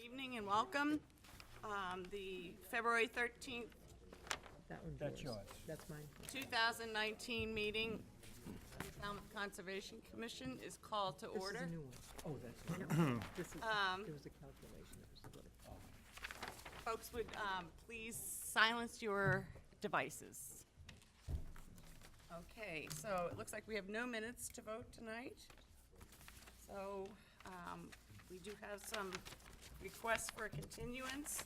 Evening and welcome. The February 13th, That one's That's yours. yours. That's mine. 2019 meeting of the Falmouth Conservation Commission is called to This is order. a new one. Oh, that's, I know. This is, there was a calculation that was a little. Folks would please silence your devices. Okay, so it looks like we have no minutes to vote tonight. So we do have some requests for a continuance.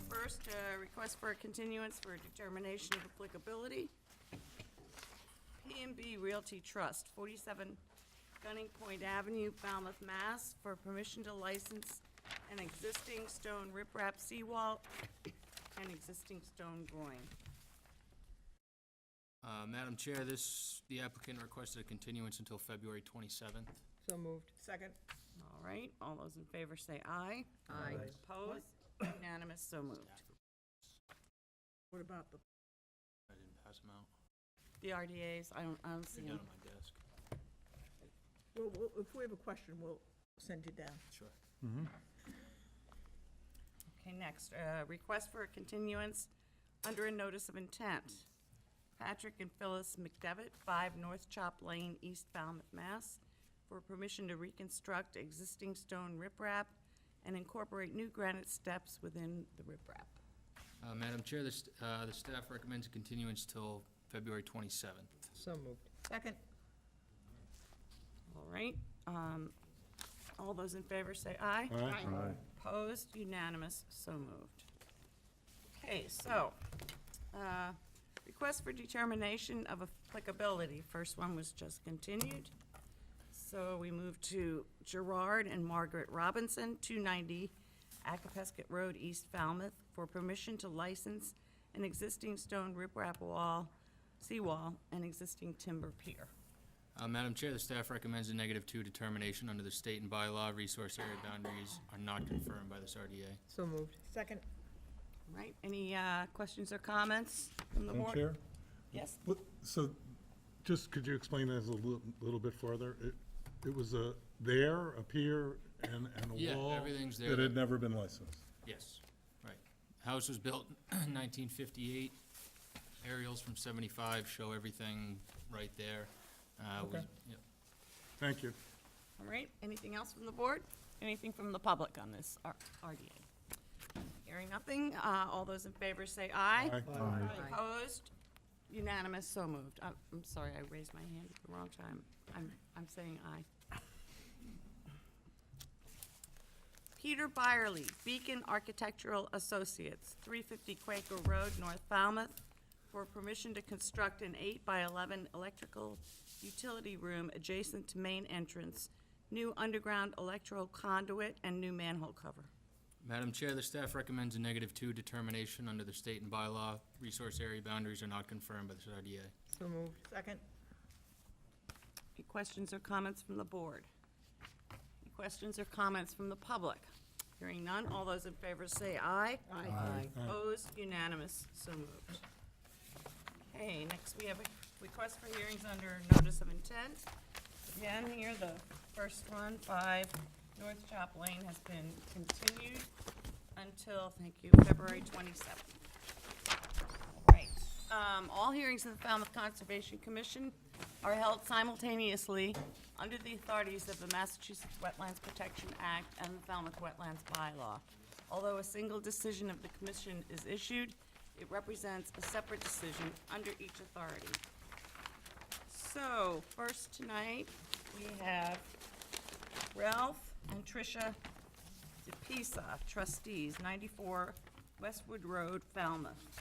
First, request for a continuance for a determination of applicability. P&B Realty Trust, 47 Gunning Point Avenue, Falmouth, Mass., for permission to license an existing stone riprap seawall and existing stone groin. Madam Chair, the applicant requested a continuance until February 27th. So moved. second. All right, all those in favor say aye. Aye. Opposed? Unanimous, so moved. What about the, I didn't pass them out. The RDAs, I don't see They're down them. on my desk. well, if we have a question, we'll send you down. Sure. Okay, next, request for a continuance under a notice of intent. Patrick and Phyllis McDevitt, 5 North Chop Lane, East Falmouth, Mass., for permission to reconstruct existing stone riprap and incorporate new granite steps within the riprap. Madam Chair, the staff recommends a continuance till February 27th. So moved. Second. All right, all those in favor say aye. Aye. Opposed, unanimous, so moved. Okay, so, request for determination of applicability. First one was just continued. So we move to Gerard and Margaret Robinson, 290 Acapesket Road, East Falmouth, for permission to license an existing stone riprap wall, seawall, and existing timber pier. Madam Chair, the staff recommends a -2 determination under the state and bylaw. Resource area boundaries are not confirmed by this RDA. So moved. Second. All right, any questions or comments from the Madam board? Chair? Yes? So, just, could you explain that a little bit further? It was a pier, and a Yeah, wall? everything's there. That had never been licensed? Yes, right. House was built in 1958. Aerials from 75 show everything right there. Okay. Yep. Thank you. All right, anything else from the board? Anything from the public on this RDA? Hearing nothing, all those in favor say aye. Aye. Opposed? Unanimous, so moved. I'm sorry, I raised my hand at the wrong time. I'm saying aye. Peter Byerly, Beacon Architectural Associates, 350 Quaker Road, North Falmouth, for permission to construct an 8x11 electrical utility room adjacent to main entrance, new underground electrical conduit, and new manhole cover. Madam Chair, the staff recommends a -2 determination under the state and bylaw. Resource area boundaries are not confirmed by this RDA. So moved. Second. Any questions or comments from the board? Any questions or comments from the public? Hearing none, all those in favor say aye. Aye. Opposed, unanimous, so moved. Okay, next we have a request for hearings under notice of intent. Again, here, the first one, 5 North Chop Lane, has been continued until, thank you, February 27th. All right, all hearings of the Falmouth Conservation Commission are held simultaneously under the authorities of the Massachusetts Wetlands Protection Act and the Falmouth Wetlands Bylaw. Although a single decision of the commission is issued, it represents a separate decision under each authority. So, first tonight, we have Ralph and Tricia DePisa, trustees, 94 Westwood Road, Falmouth,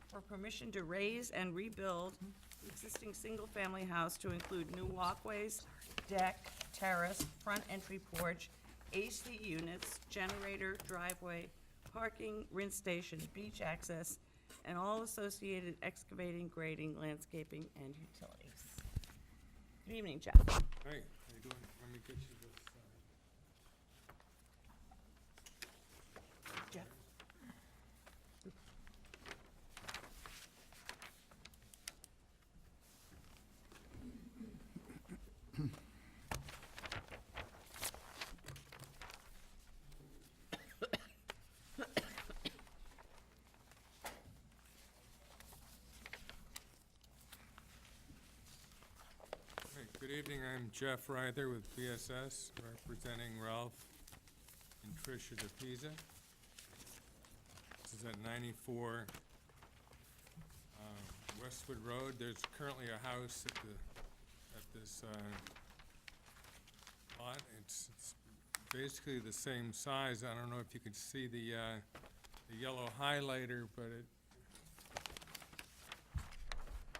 for permission to raise and rebuild the existing single-family house to include new walkways, deck, terrace, front entry porch, AC units, generator, driveway, parking, rinse station, beach access, and all associated excavating, grading, landscaping, and utilities. Good evening, Jeff. Hey, how you doing? Let me get you this, Jeff. Good evening, I'm Jeff Ryther with BSS, representing Ralph and Tricia DePisa. This is at 94 Westwood Road. There's currently a house at this lot. It's basically the same size. I don't know if you can see the yellow highlighter, but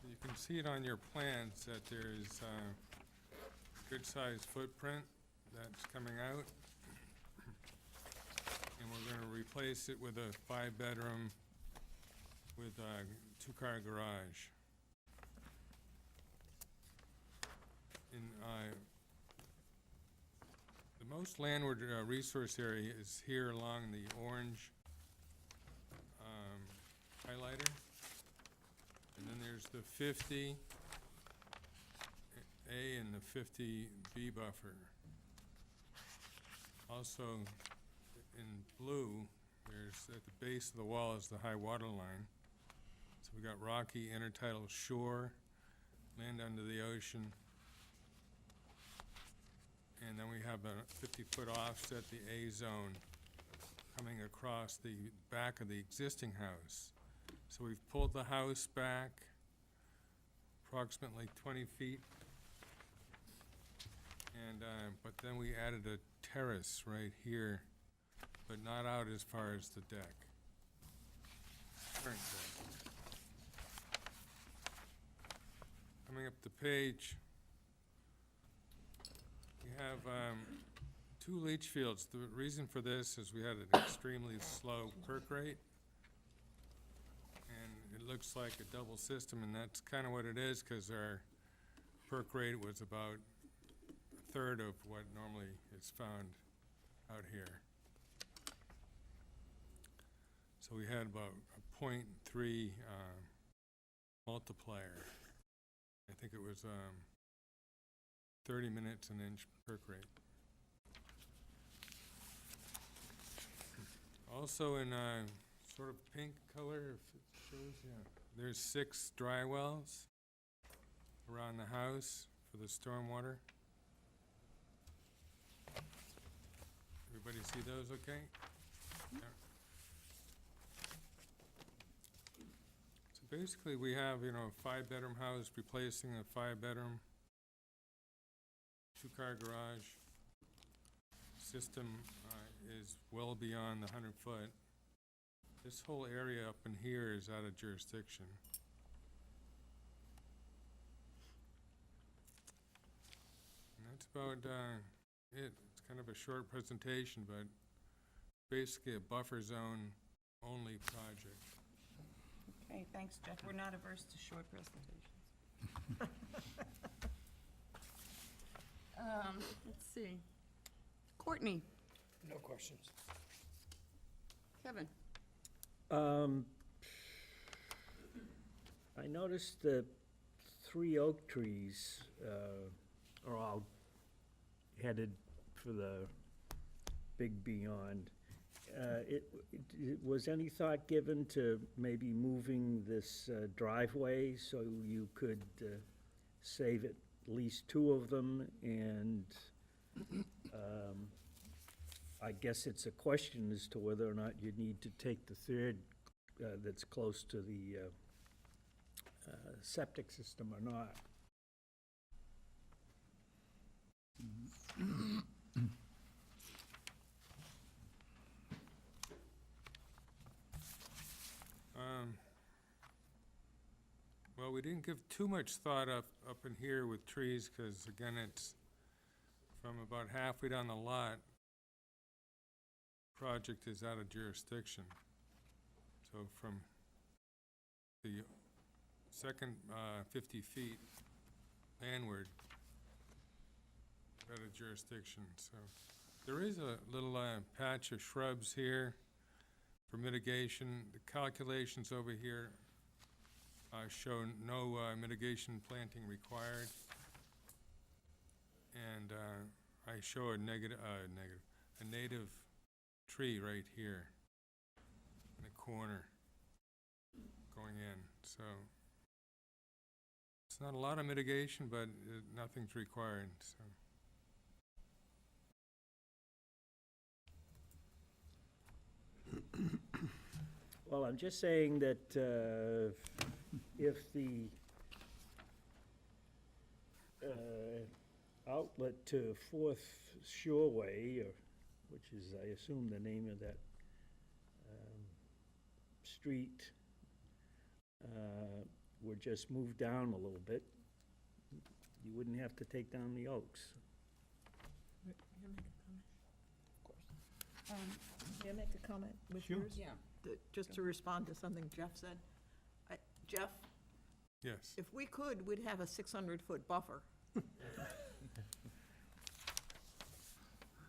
you can see it on your plans that there's a good-sized footprint that's coming out. And we're going to replace it with a 5-bedroom with a 2-car garage. The most landward resource area is here along the orange highlighter. And then there's the 50A and the 50B buffer. Also, in blue, there's at the base of the wall is the high water line. So we got rocky intertidal shore, land under the ocean, and then we have a 50-foot offset, the A zone, coming across the back of the existing house. So we've pulled the house back approximately 20 feet, and but then we added a terrace right here, but not out as far as the deck. Current deck. Coming up the page, we have 2 leach fields. The reason for this is we had an extremely slow perk rate, and it looks like a double system, and that's kind of what it is, because our perk rate was about a third of what normally is found out here. So we had about a 0.3 multiplier. I think it was 30 minutes an inch perk rate. Also in sort of pink color, if it shows, yeah. There's 6 dry wells around the house for the stormwater. Everybody see those okay? Yeah. So basically we have, a 5-bedroom house replacing a 5-bedroom, 2-car garage. System is well beyond the 100-foot. This whole area up in here is out of jurisdiction. And that's about it. It's kind of a short presentation, but basically a buffer zone only project. Okay, thanks, Jeff. We're not averse to short presentations. Let's see. Courtney? No questions. Kevin? I noticed the 3 oak trees are all headed for the big beyond. Was any thought given to maybe moving this driveway so you could save at least 2 of them? And I guess it's a question as to whether or not you need to take the 3rd that's close to the septic system or not. Well, we didn't give too much thought up in here with trees, because again, it's from about halfway down the lot. Project is out of jurisdiction. So from the second 50 feet landward, out of jurisdiction. So there is a little patch of shrubs here for mitigation. The calculations over here show no mitigation planting required. And I show a native tree right here in the corner going in. So It's not a lot of mitigation, but nothing's required, so. Well, I'm just saying that if the outlet to Fourth Shoreway, which is, I assume, the name of that street, were just moved down a little bit, you wouldn't have to take down the Oaks. May I make a comment with Sure. yours? Yeah. Just to respond to something Jeff said. Jeff, Yes. if we could, we'd have a 600-foot buffer.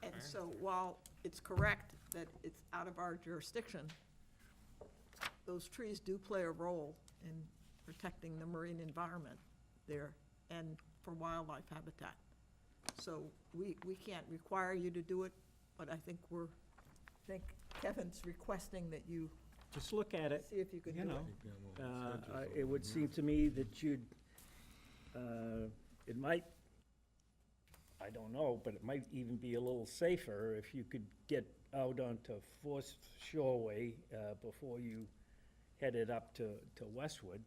And so while it's correct that it's out of our jurisdiction, those trees do play a role in protecting the marine environment there and for wildlife habitat. So we can't require you to do it, but I think Kevin's requesting that you Just look at it, see if you could do you it. know. It would seem to me that you'd, it might, I don't know, but it might even be a little safer if you could get out onto Fourth Shoreway before you headed up to Westwood,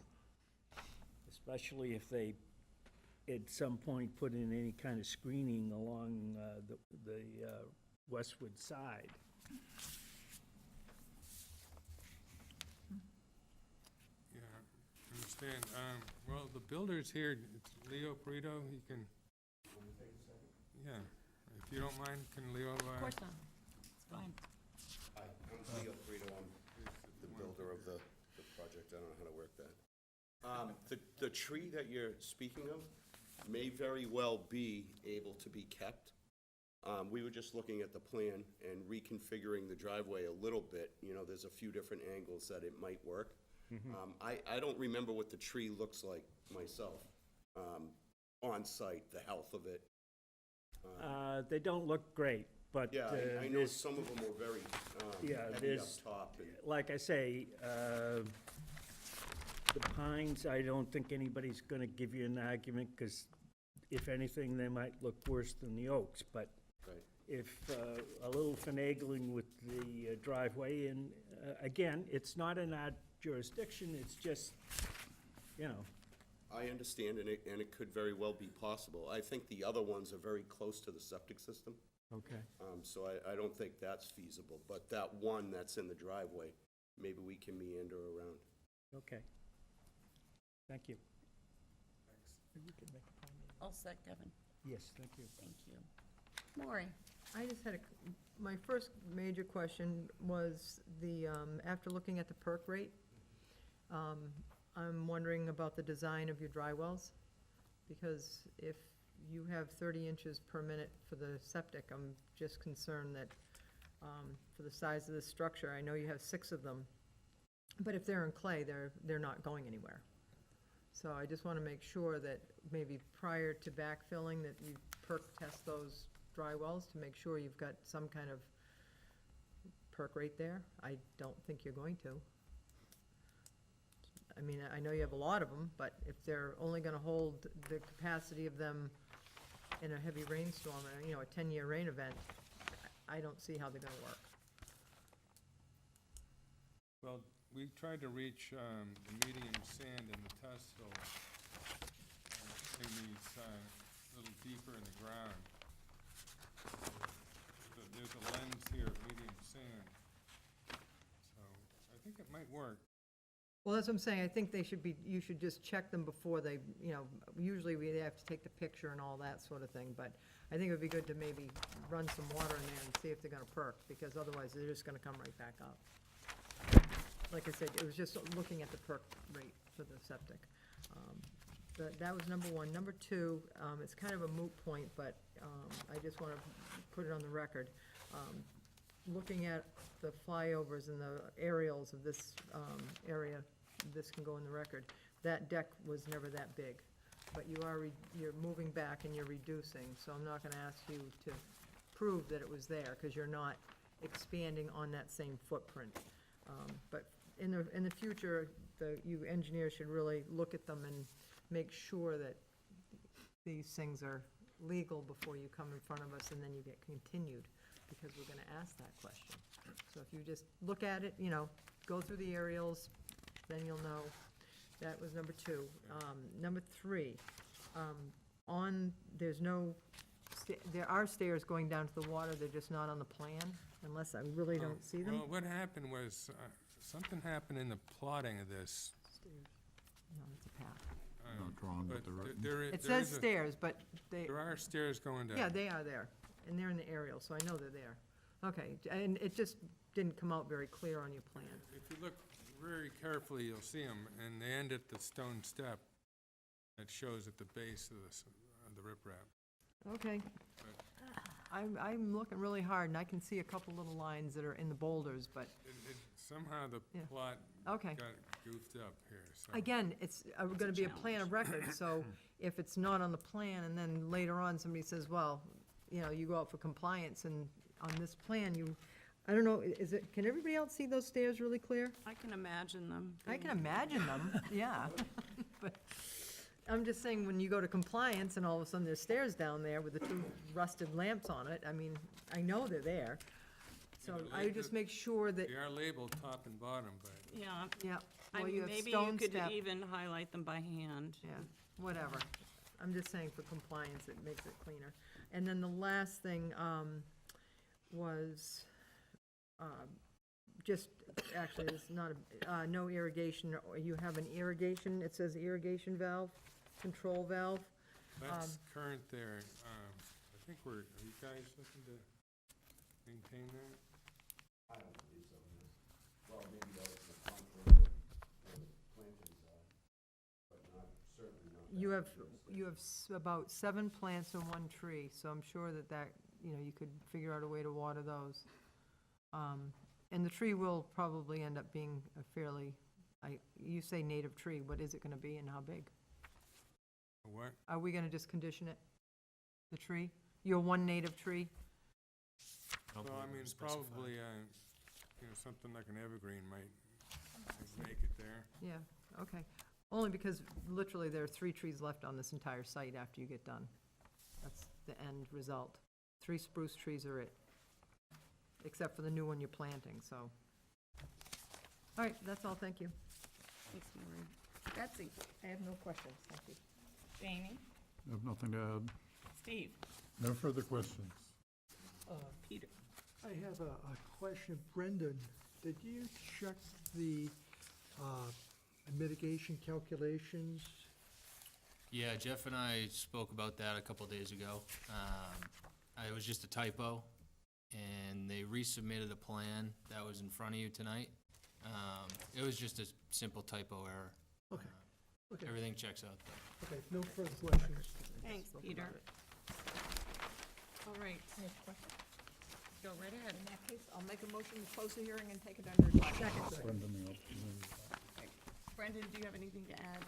especially if they, at some point, put in any kind of screening along the Westwood side. Yeah, understand. Well, the builder's here, it's Leo Brito, he can. Yeah, if you don't mind, can Leo, Of course not. It's fine. Hi, I'm Leo Frito, I'm the builder of the project, I don't know how to work that. The tree that you're speaking of may very well be able to be kept. We were just looking at the plan and reconfiguring the driveway a little bit, you know, there's a few different angles that it might work. I don't remember what the tree looks like myself, on site, the health of it. They don't look great, but Yeah, I know there's, some of them were very Yeah, heavy up there's- top. And like I say, the pines, I don't think anybody's gonna give you an argument, because if anything, they might look worse than the oaks, but Right. if a little finagling with the driveway, and again, it's not in our jurisdiction, it's just, you know, I understand, and it could very well be possible. I think the other ones are very close to the septic system, okay. so I don't think that's feasible. But that one that's in the driveway, maybe we can meander around. Okay. Thank you. All set, Kevin. Yes, thank you. Thank you. Maury? I just had my first major question was after looking at the perk rate, I'm wondering about the design of your dry wells, because if you have 30 inches per minute for the septic, I'm just concerned that for the size of the structure, I know you have 6 of them, but if they're in clay, they're not going anywhere. So I just want to make sure that maybe prior to backfilling, that you perk test those dry wells to make sure you've got some kind of perk rate there. I don't think you're going to. I mean, I know you have a lot of them, but if they're only gonna hold the capacity of them in a heavy rainstorm, you know, a 10-year rain event, I don't see how they're gonna work. well, we tried to reach the medium sand in the test hole, in these, a little deeper in the ground. There's a lens here of medium sand, so I think it might work. Well, that's what I'm saying, I think you should just check them before they, you know, usually we have to take the picture and all that sort of thing, but I think it would be good to maybe run some water in there and see if they're gonna perk, because otherwise they're just gonna come right back up. Like I said, it was just looking at the perk rate for the septic. That was number one. Number two, it's kind of a moot point, but I just wanna put it on the record. Looking at the flyovers and the aerials of this area, this can go in the record, that deck was never that big. But you're moving back and you're reducing, so I'm not gonna ask you to prove that it was there, because you're not expanding on that same footprint. But in the future, you engineers should really look at them and make sure that these things are legal before you come in front of us and then you get continued, because we're gonna ask that question. So if you just look at it, go through the aerials, then you'll know. That was number 2. Number 3, there are stairs going down to the water, they're just not on the plan, unless I really don't see them. Well, what happened was, something happened in the plotting of this. No, it's a path. Not drawn, but they're written. It says stairs, but There are stairs going down. yeah, they are there, and they're in the aerial, so I know they're there. Okay, and it just didn't come out very clear on your plan. If you look very carefully, you'll see them, and they end at the stone step that shows at the base of the riprap. Okay. I'm looking really hard, and I can see a couple little lines that are in the boulders, but, Somehow the Yeah. plot okay. got goofed up here, so. Again, it's gonna be a plan of record, so if it's not on the plan, and then later on, somebody says, well, you go out for compliance, and on this plan, I don't know, can everybody else see those stairs really clear? I can imagine them. I can imagine them, yeah. But I'm just saying, when you go to compliance and all of a sudden there's stairs down there with the 2 rusted lamps on it, I mean, I know they're there. So Yeah, but I just make sure that, They are labeled top and bottom, but Yeah, yeah, I well, mean, you have maybe you stone could step, even highlight them by hand. yeah, whatever. I'm just saying for compliance, it makes it cleaner. And then the last thing was, just, actually, it's not, no irrigation, or you have an irrigation, it says irrigation valve, control valve. that's current there. I think are you guys looking to maintain that? I don't believe so, no. Well, maybe that was the front where the plantings are, but not, certainly not. You have about 7 plants and 1 tree, so I'm sure that, you could figure out a way to water those. And the tree will probably end up being a fairly, you say native tree, what is it gonna be and how big? What? Are we gonna just condition it, the tree? Your 1 native tree? Well, I mean, probably, something like an evergreen might make it there. Yeah, okay. Only because literally there are 3 trees left on this entire site after you get done. That's the end result. 3 spruce trees are it, except for the new one you're planting, so. All right, that's all, thank you. Thanks, Maureen. Betsy? I have no questions, thank you. Jamie? I have nothing to add. Steve? No further questions. Peter? I have a question. Brendan, did you check the mitigation calculations? Yeah, Jeff and I spoke about that a couple days ago. It was just a typo, and they resubmitted a plan that was in front of you tonight. It was just a simple typo error. Okay, okay, Everything checks out, though. okay, no further questions. Thanks, Spoke Peter. about it. All right. Go right ahead. In that case, I'll make a motion to close the hearing and take it under advisement. Brendan, the Brendan, do you have anything to add?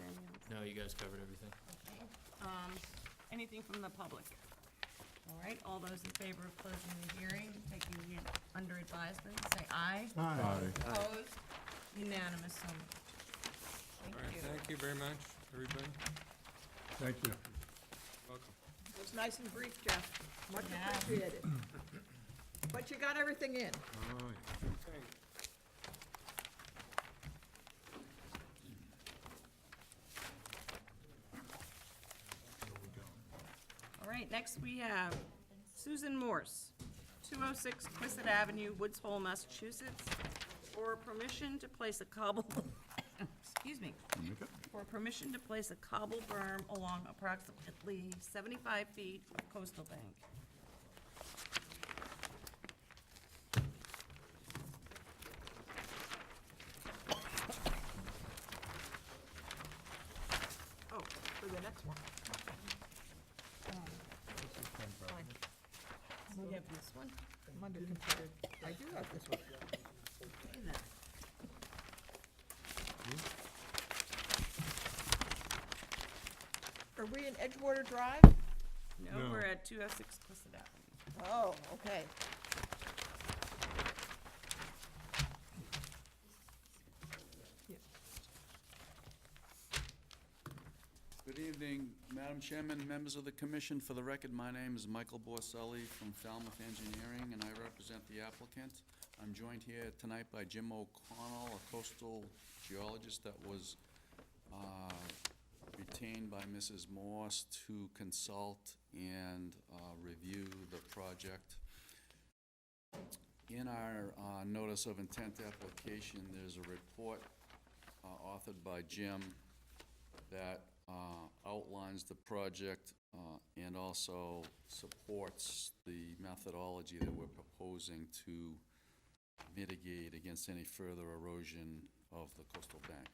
No, you guys covered everything. Anything from the public? All right, all those in favor of closing the hearing, taking it under advisement, say aye. Opposed? Unanimous, so moved. All Thank right, you. thank you very much, everybody. Thank you. Welcome. It was nice and brief, Jeff. Much Yeah. appreciated. But you got everything in. Oh, yeah. Okay. All right, next we have Susan Morse, 206 Quistit Avenue, Woods Hole, Massachusetts, for permission to place a cobble, excuse me, for permission to place a cobble berm along approximately 75 feet of coastal bank. Oh, for the next one. We have this one. I'm under considered. I do have this one. and that. Are we in Edgewater Drive? No, No. we're at 206 Quistit Avenue. Oh, okay. Good evening, Madam Chairman, members of the commission. For the record, my name is Michael Borselli from Falmouth Engineering, and I represent the applicant. I'm joined here tonight by Jim O'Connell, a coastal geologist that was retained by Mrs. Morse to consult and review the project. In our notice of intent application, there's a report authored by Jim that outlines the project and also supports the methodology that we're proposing to mitigate against any further erosion of the coastal bank.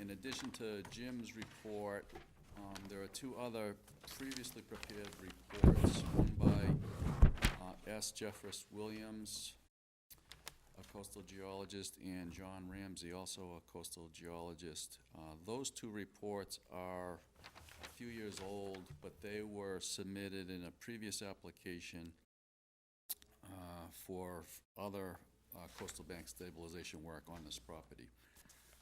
In addition to Jim's report, there are two other previously prepared reports, one by S. Jeffress Williams, a coastal geologist, and John Ramsey, also a coastal geologist. Those two reports are a few years old, but they were submitted in a previous application for other coastal bank stabilization work on this property.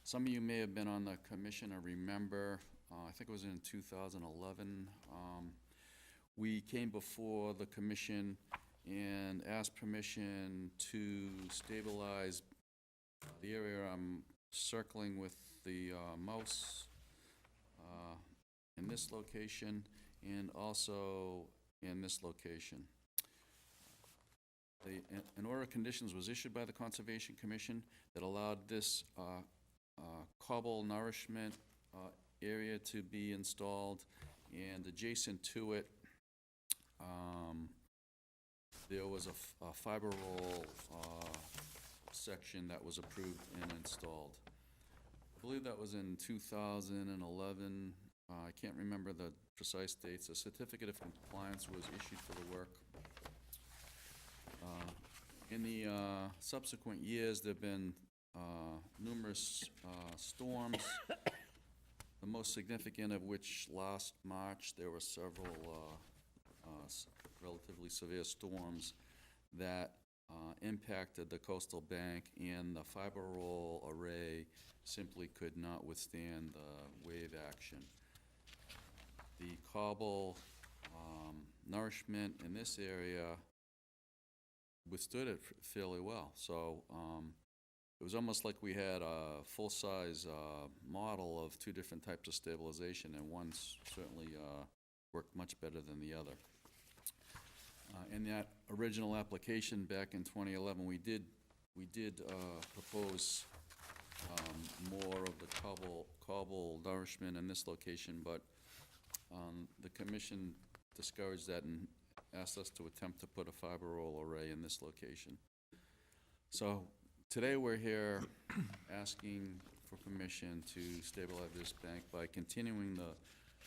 Some of you may have been on the commission or remember, I think it was in 2011, we came before the commission and asked permission to stabilize the area I'm circling with the mouse in this location and also in this location. An order of conditions was issued by the Conservation Commission that allowed this cobble nourishment area to be installed, and adjacent to it there was a fiber roll section that was approved and installed. I believe that was in 2011. I can't remember the precise dates. A certificate of compliance was issued for the work. In the subsequent years, there have been numerous storms, the most significant of which last March, there were several relatively severe storms that impacted the coastal bank, and the fiber roll array simply could not withstand the wave action. The cobble nourishment in this area withstood it fairly well. So it was almost like we had a full-size model of two different types of stabilization, and one certainly worked much better than the other. In that original application back in 2011, we did propose more of the cobble nourishment in this location, but the commission discouraged that and asked us to attempt to put a fiber roll array in this location. So today we're here asking for permission to stabilize this bank by continuing the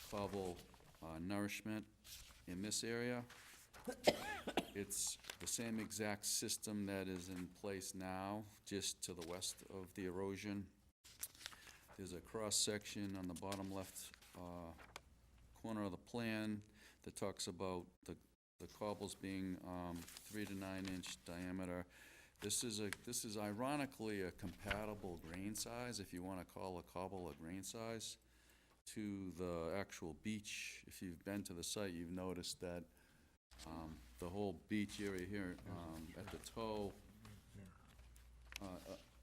cobble nourishment in this area. It's the same exact system that is in place now, just to the west of the erosion. There's a cross-section on the bottom left corner of the plan that talks about the cobbles being 3 to 9 inch diameter. This is ironically a compatible grain size, if you want to call a cobble a grain size, to the actual beach. If you've been to the site, you've noticed that the whole beach area here at the toe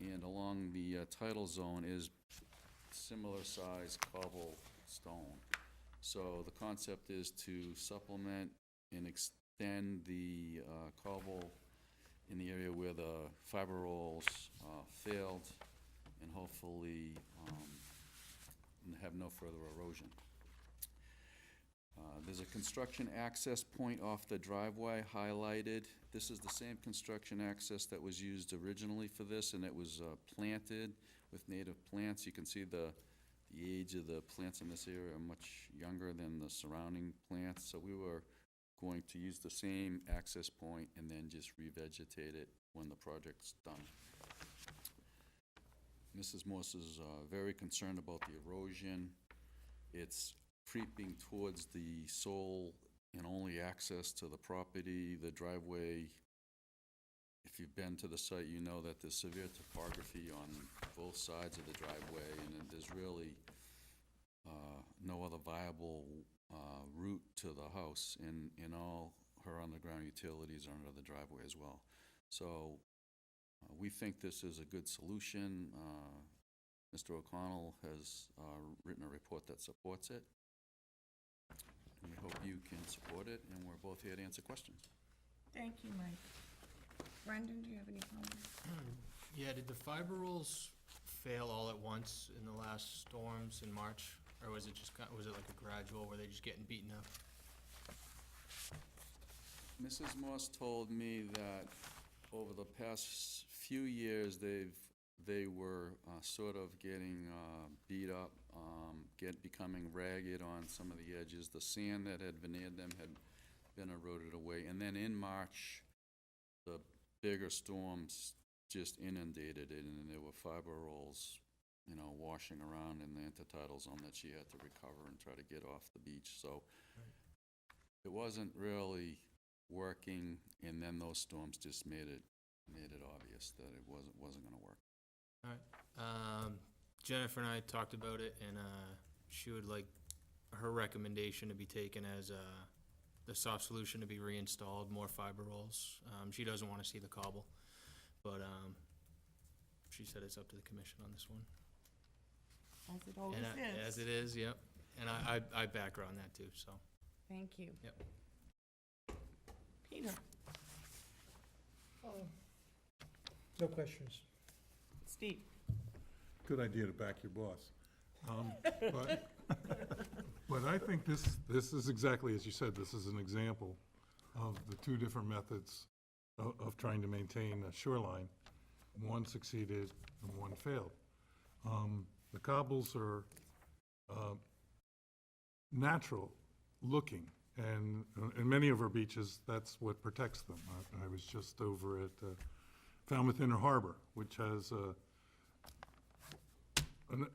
and along the tidal zone is similar size cobble stone. So the concept is to supplement and extend the cobble in the area where the fiber rolls failed, and hopefully have no further erosion. There's a construction access point off the driveway highlighted. This is the same construction access that was used originally for this, and it was planted with native plants. You can see the age of the plants in this area are much younger than the surrounding plants, so we were going to use the same access point and then just revegetate it when the project's done. Mrs. Morse is very concerned about the erosion. It's creeping towards the sole and only access to the property. The driveway, if you've been to the site, you know that there's severe topography on both sides of the driveway, and there's really no viable route to the house, and all her underground utilities are under the driveway as well. So we think this is a good solution. Mr. O'Connell has written a report that supports it. We hope you can support it, and we're both here to answer questions. Thank you, Mike. Brendan, do you have any comments? Yeah, did the fiber rolls fail all at once in the last storms in March? Or was it just, was it like a gradual, were they just getting beaten up? Mrs. Moss told me that over the past few years, they were sort of getting beat up, becoming ragged on some of the edges. The sand that had veneered them had been eroded away. And then in March, the bigger storms just inundated it, and there were fiber rolls, washing around in the intertidal zone that she had to recover and try to get off the beach. So it wasn't really working, and then those storms just made it obvious that it wasn't gonna work. All right. Jennifer and I talked about it, and she would like her recommendation to be taken as the soft solution to be reinstalled, more fiber rolls. She doesn't want to see the cobble, but she said it's up to the commission on this one. As it always And is. as it is, yep. And I back her on that too, so. Thank you. Yep. Peter? No questions. Steve? Good idea to back your boss. But I think this is exactly as you said, this is an example of the two different methods of trying to maintain a shoreline. One succeeded and one failed. The cobbles are natural looking, and in many of our beaches, that's what protects them. I was just over at Falmouth Inner Harbor, which has a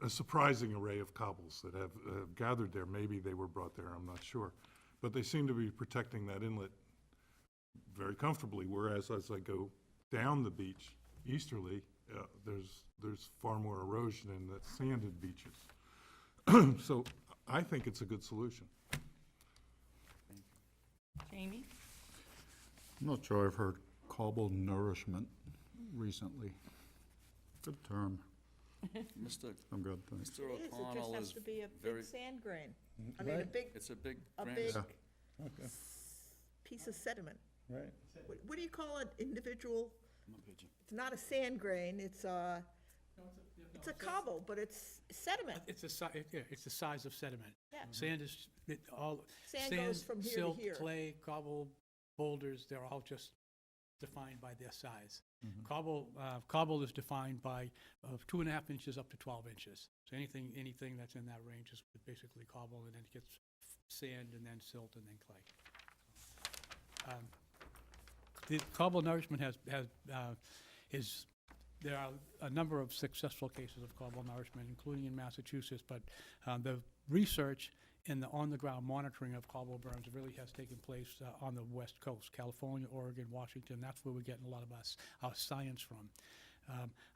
surprising array of cobbles that have gathered there. Maybe they were brought there, I'm not sure. But they seem to be protecting that inlet very comfortably, whereas as I go down the beach easterly, there's far more erosion in the sanded beaches. So I think it's a good solution. Jamie? I'm not sure I've heard cobble nourishment recently. Good term. Mr. I'm good, thanks. Mr. It is, it just O'Connell has is to be a very, big sand grain. I mean, a big, it's a big a grain. big Okay. piece of sediment. Right. What do you call it, individual? I'm a pigeon. It's not a sand grain, it's a cobble, but it's sediment. It's the size of sediment. Yeah. Sand is, Sand goes from here to silt, here. clay, cobble, boulders, they're all just defined by their size. Mhm. Cobble is defined by 2.5 inches up to 12 inches. So anything that's in that range is basically cobble, and then it gets sand, and then silt, and then clay. The cobble nourishment there are a number of successful cases of cobble nourishment, including in Massachusetts, but the research and the on-the-ground monitoring of cobble burns really has taken place on the West Coast, California, Oregon, Washington. That's where we're getting a lot of our science from.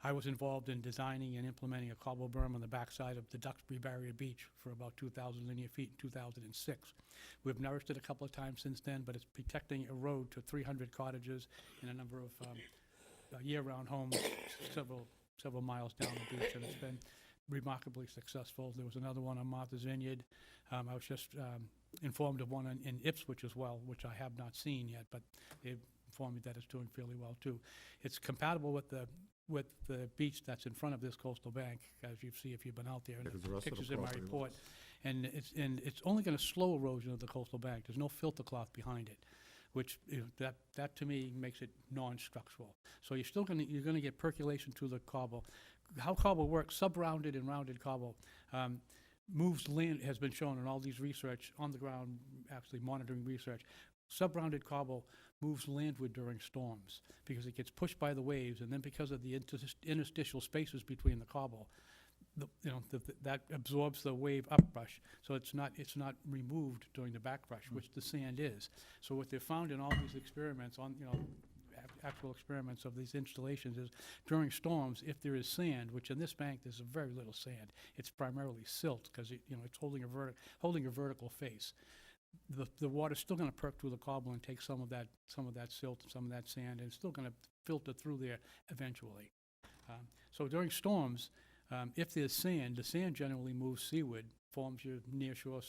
I was involved in designing and implementing a cobble berm on the backside of the Duxbury Barrier Beach for about 2,000 linear feet in 2006. We've nourished it a couple of times since then, but it's protecting a road to 300 cottages and a number of year-round homes several miles down the beach, and it's been remarkably successful. There was another one on Martha's Vineyard. I was just informed of one in Ipswich as well, which I have not seen yet, but they've informed me that it's doing fairly well too. It's compatible with the beach that's in front of this coastal bank, as you see if you've been out there, and Because the the rest of the pictures in my property report. was- And it's only going to slow erosion of the coastal bank. There's no filter cloth behind it, which that to me makes it non-structural. So you're going to get percolation through the cobble. How cobble works, sub-rounded and rounded cobble, moves land, has been shown in all these research, on the ground, actually monitoring research. Sub-rounded cobble moves landward during storms because it gets pushed by the waves, and then because of the interstitial spaces between the cobble, that absorbs the wave uprush, so it's not removed during the backrush, which the sand is. So what they've found in all these experiments actual experiments of these installations is during storms, if there is sand, which in this bank, there's very little sand, it's primarily silt, because it's holding a vertical face. The water's still gonna perk through the cobble and take some of that silt, some of that sand, and it's still gonna filter through there eventually. So during storms, if there's sand, the sand generally moves seaward, forms your nearshore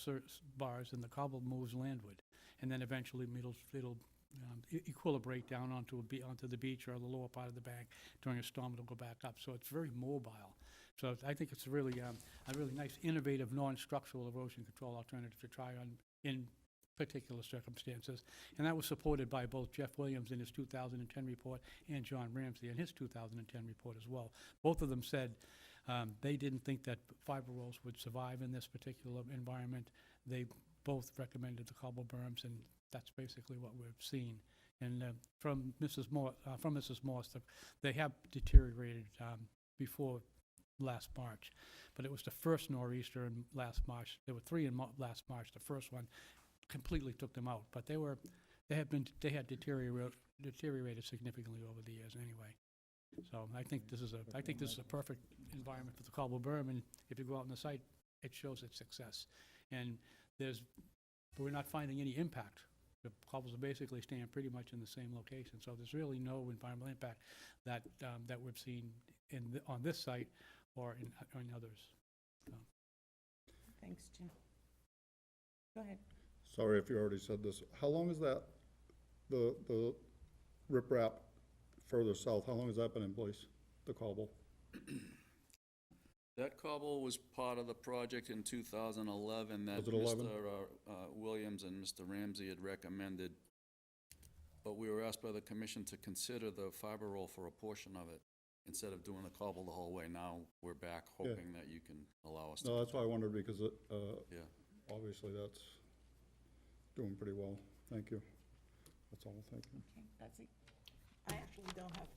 bars, and the cobble moves landward. And then eventually it'll equilibrate down onto the beach or the lower part of the bank. During a storm, it'll go back up. So it's very mobile. So I think it's really a really nice, innovative, non-structural erosion control alternative to try on in particular circumstances. And that was supported by both Jeff Williams in his 2010 report and John Ramsey in his 2010 report as well. Both of them said they didn't think that fiber rolls would survive in this particular environment. They both recommended the cobble berms, and that's basically what we've seen. And from Mrs. Morse, they have deteriorated before last March, but it was the first nor'easter in last March. There were 3 in last March. The first one completely took them out, but they had deteriorated significantly over the years anyway. So I think this is a perfect environment for the cobble berm, and if you go out on the site, it shows its success. And we're not finding any impact. The cobbles are basically staying pretty much in the same location, so there's really no environmental impact that we've seen on this site or in others. So. Thanks, Jim. Go ahead. Sorry if you already said this. How long is that, the riprap further south, how long has that been in place, the cobble? That cobble was part of the project in 2011 that Was it 11? Mr. Williams and Mr. Ramsey had recommended, but we were asked by the commission to consider the fiber roll for a portion of it, instead of doing the cobble the whole way. Now, we're back hoping that you can allow us to. No, that's why I wondered, because Yeah. obviously that's doing pretty well. Thank you. That's all, thank you. Okay, Betsy. I actually don't have,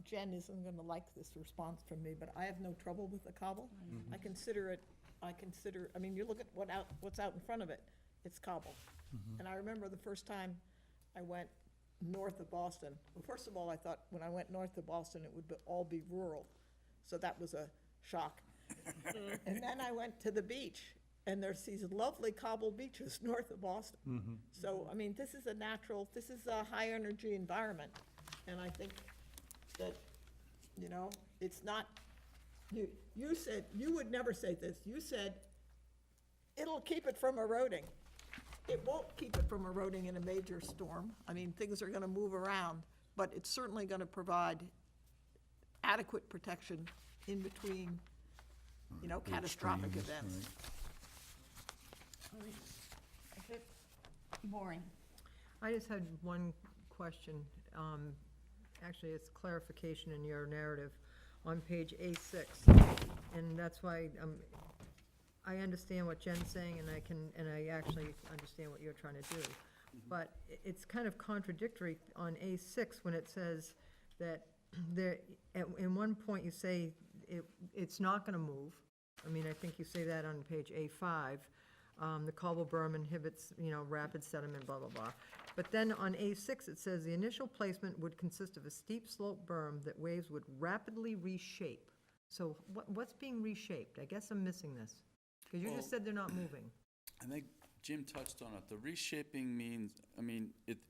Jen isn't gonna like this response from me, but I have no trouble with the cobble. I consider, I mean, you look at what's out in front of it, it's cobble. And I remember the first time I went north of Boston. Well, first of all, I thought when I went north of Boston, it would all be rural. So that was a shock. And then I went to the beach, and there's these lovely cobble beaches north of Boston. So, I mean, this is a high-energy environment. And I think that, it's not, you said, you would never say this. You said, it'll keep it from eroding. It won't keep it from eroding in a major storm. I mean, things are gonna move around, but it's certainly gonna provide adequate protection in between, catastrophic Extremes, events. right. Maureen. I just had one question. Actually, it's clarification in your narrative on page A6. And that's why I understand what Jen's saying, and I actually understand what you're trying to do. But it's kind of contradictory on A6 when it says that in one point you say it's not gonna move. I mean, I think you say that on page A5. The cobble berm inhibits, rapid sediment, blah, blah, blah. But then on A6, it says the initial placement would consist of a steep slope berm that waves would rapidly reshape. So what's being reshaped? I guess I'm missing this. Because you just said they're not moving. I think Jim touched on it. The reshaping means,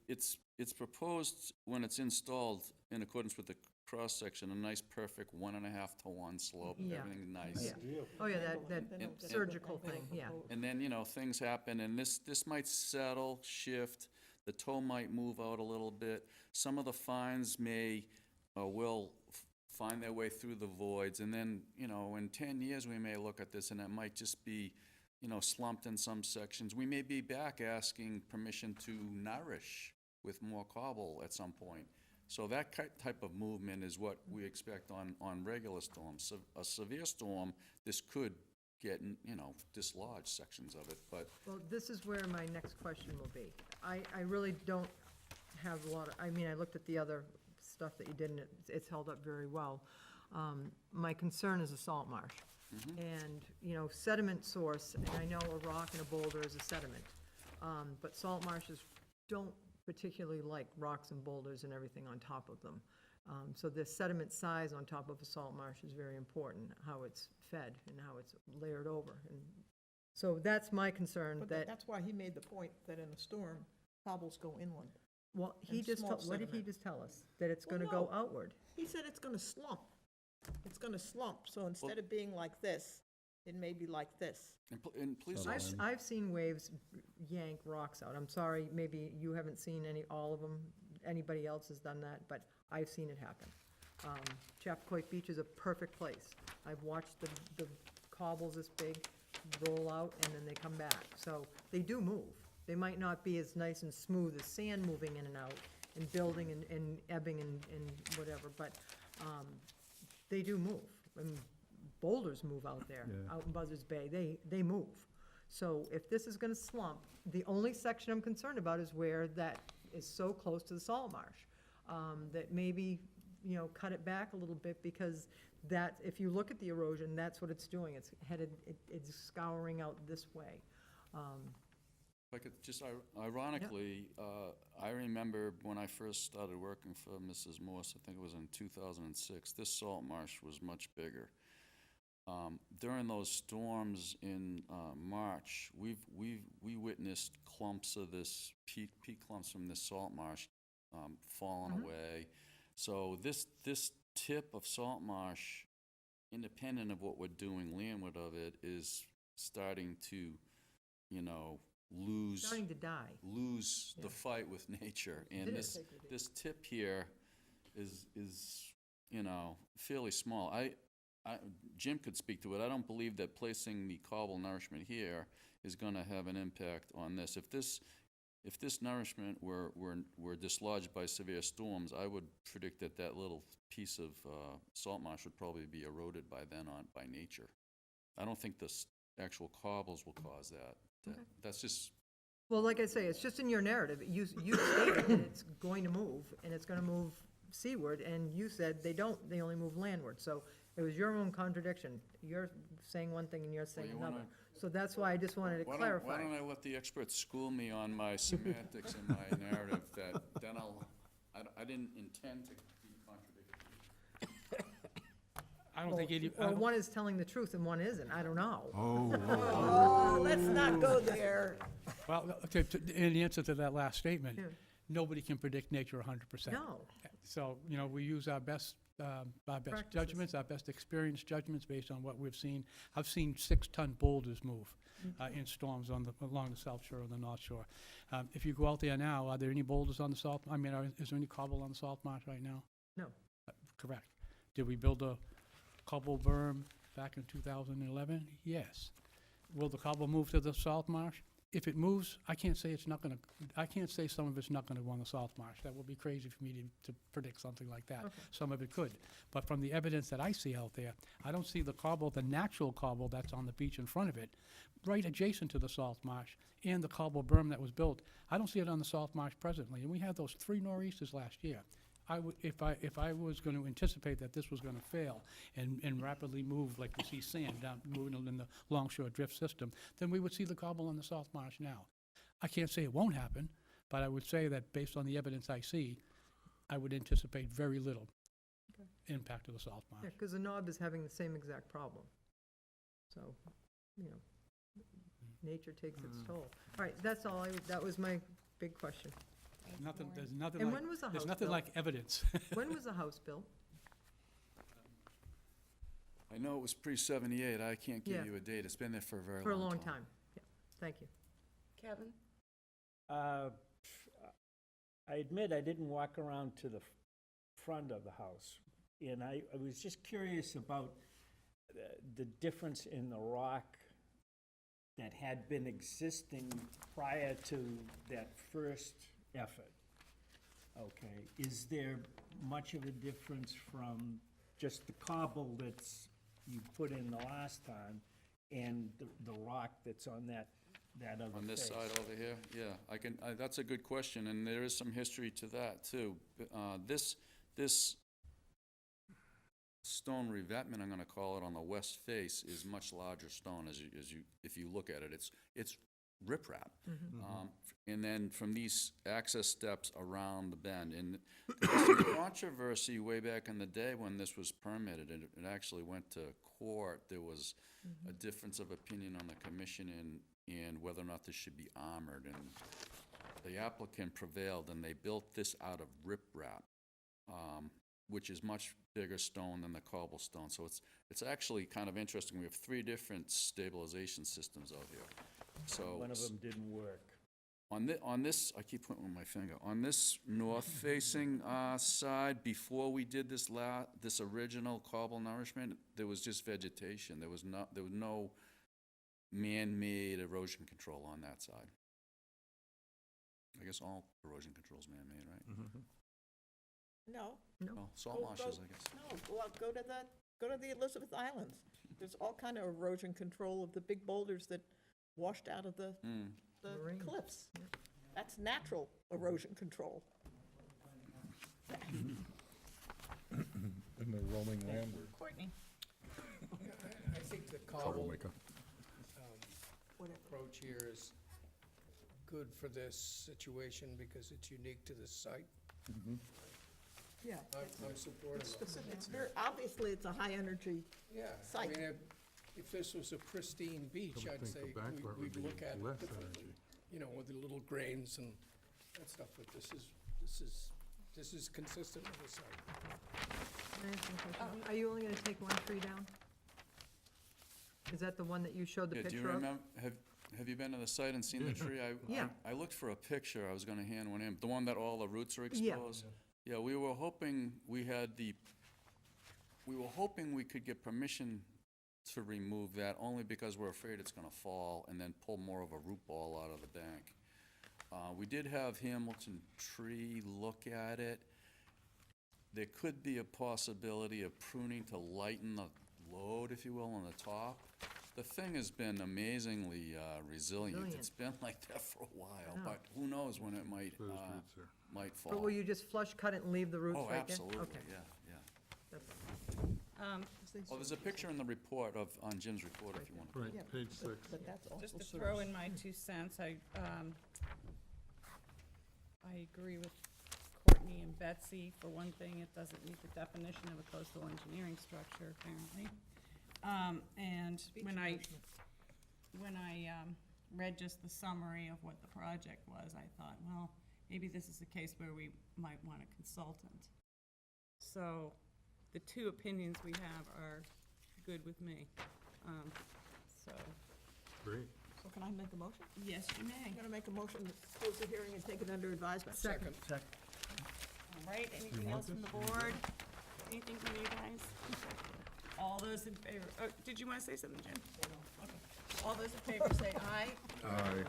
it's proposed when it's installed in accordance with the cross-section, a nice perfect 1.5 to 1 slope, Yeah. everything nice. Yeah. Oh, yeah, that And- surgical thing, yeah. And then, things happen, and this might settle, shift, the toe might move out a little bit. Some of the fines may, or will find their way through the voids, and then, in 10 years, we may look at this, and it might just be, slumped in some sections. We may be back asking permission to nourish with more cobble at some point. So that type of movement is what we expect on regular storms. So a severe storm, this could get, dislodge sections of it, but Well, this is where my next question will be. I really don't have a lot of, I looked at the other stuff that you did, and it's held up very well. My concern is a salt marsh. And, sediment source, and I know a rock and a boulder is a sediment, but salt marshes particularly like rocks and boulders and everything on top of them. So the sediment size on top of a salt marsh is very important, how it's fed and how it's layered over. And so that's my concern, But that, that's why he made the point that in a storm, cobbles go inland. well, he and just, small what did he sediment. just tell us? That it's Well, gonna go no. outward. He said it's gonna slump. It's gonna slump, so instead of being like this, it may be like this. And please, I've seen waves yank rocks out. I'm sorry, maybe you haven't seen all of them, anybody else has done that, but I've seen it happen. Chappaquay Beach is a perfect place. I've watched the cobbles this big roll out and then they come back. So they do move. They might not be as nice and smooth as sand moving in and out and building and ebbing and whatever, but they do move. And boulders move out there, out in Buzzards Bay, they move. So if this is gonna slump, the only section I'm concerned about is where that is so close to the salt marsh. That maybe, cut it back a little bit, because that, if you look at the erosion, that's what it's doing. It's headed, it's scouring out this way. if I could just ironically, I remember when I first started working for Mrs. Morse, I think it was in 2006, this salt marsh was much bigger. During those storms in March, we witnessed clumps of this, peat clumps from this salt marsh falling away. So this tip of salt marsh, independent of what we're doing landward of it, is starting to, Starting to die. lose the fight with nature. And It this, is. this tip here is, fairly small. Jim could speak to it. I don't believe that placing the cobble nourishment here is gonna have an impact on this. If this nourishment were dislodged by severe storms, I would predict that little piece of salt marsh would probably be eroded by then by nature. I don't think the actual cobbles will cause that. That's just, Well, like I say, it's just in your narrative. You stated that it's going to move, and it's gonna move seaward, and you said they don't, they only move landward. So it was your own contradiction. You're saying one thing and you're saying you another. wanna- So that's why I just wanted to why clarify. don't I let the experts school me on my semantics and my narrative, then I didn't intend to be contradictory. I don't think any, I Or don't- one is telling the truth and one isn't. I don't know. Oh, let's not go there. well, in answer to that last statement, Yeah. nobody can predict nature 100%. No. So, we use our best Practices. judgments, our best experienced judgments based on what we've seen. I've seen 6-ton boulders move in storms along the south shore and the north shore. If you go out there now, are there any boulders on the salt, is there any cobble on the salt marsh right now? No. Correct. Did we build a cobble berm back in 2011? Yes. Will the cobble move to the salt marsh? If it moves, I can't say some of it's not gonna go on the salt marsh. That would be crazy for me to predict something like that. Okay. Some of it could. But from the evidence that I see out there, I don't see the cobble, the natural cobble that's on the beach in front of it, right adjacent to the salt marsh, and the cobble berm that was built. I don't see it on the salt marsh presently, and we had those 3 nor'easters last year. If I was going to anticipate that this was going to fail and rapidly move like we see sand down, moving in the longshore drift system, then we would see the cobble on the salt marsh now. I can't say it won't happen, but I would say that based on the evidence I see, I would anticipate very little impact of the salt marsh. Yeah, because the knob is having the same exact problem. So, nature takes its toll. All right, that's all, that was my big question. There's nothing And like, when was the house there's nothing built? like evidence. When was the house built? I know it was pre-78, I can't Yeah. give you a date, it's been there for a very long time. For a long time. Yeah, thank you. Kevin? I admit I didn't walk around to the front of the house, and I was just curious about the difference in the rock that had been existing prior to that first effort. Okay, is there much of a difference from just the cobble that's you put in the last time and the rock that's on that other On this face? side over here, yeah, that's a good question, and there is some history to that, too. This stone revetment, I'm gonna call it, on the west face is much larger stone if you look at it. It's riprap. And then from these access steps around the bend. And there was some controversy way back in the day when this was permitted, and it actually went to court. There was a difference of opinion on the commission in whether or not this should be armored, and the applicant prevailed, and they built this out of riprap, which is much bigger stone than the cobblestone. So it's actually kind of interesting. We have 3 different stabilization systems out here. So One of them didn't work. on this, I keep pointing with my finger, on this north-facing side, before we did this original cobble nourishment, there was just vegetation. There was no man-made erosion control on that side. I guess all erosion control is man-made, right? No, Well, salt marshes, I guess. no, go to the Elizabeth Islands. There's all kind of erosion control of the big boulders that washed out of the Marine. cliffs. That's natural erosion control. And the roaming land. Courtney? I think the cobble Troublemaker. approach here is good for this situation because it's unique to this site. Yeah. I'm supportive of it. It's very, obviously, it's a high-energy, Yeah, I Site. mean, if this was a pristine beach, I would I'd think the say back part would we'd be look at it less differently. energy. You know, with the little grains and that stuff, but this is consistent with the site. Can I ask you a question? Are you only gonna take one tree down? Is that the one that you showed the Yeah, do picture you of? remember, have you been to the site and seen the tree? Yeah. I looked for a picture, I was gonna hand one in, the one that all the roots are Yeah. exposed. Yeah, we were hoping we could get permission to remove that, only because we're afraid it's gonna fall and then pull more of a root ball out of the bank. We did have Hamilton Tree look at it. There could be a possibility of pruning to lighten the load, if you will, on the top. The thing has been amazingly resilient. It's been like that for a while, Yeah. but who knows when it might, Those roots there. might fall. But will you just flush cut it and leave the roots Oh, right there? absolutely, Okay. yeah, yeah. That's- Oh, there's a picture in the report on Jim's report if you want. Right, Yeah, page 6. but that's also Just to sort throw of- in my 2 cents, I agree with Courtney and Betsy. For one thing, it doesn't meet the definition of a coastal engineering structure, apparently. And when I read just the summary of what the project was, I thought, well, maybe this is a case where we might want a consultant. So the 2 opinions we have are good with me. So, Great. So can I make a motion? yes, you may. I'm gonna make a motion to close the hearing and take it under advisement. Second. All right, anything want else from the board? Anything from you guys? All those in favor, oh, did you want to say something, Jim? Okay. All those in favor say aye. Aye.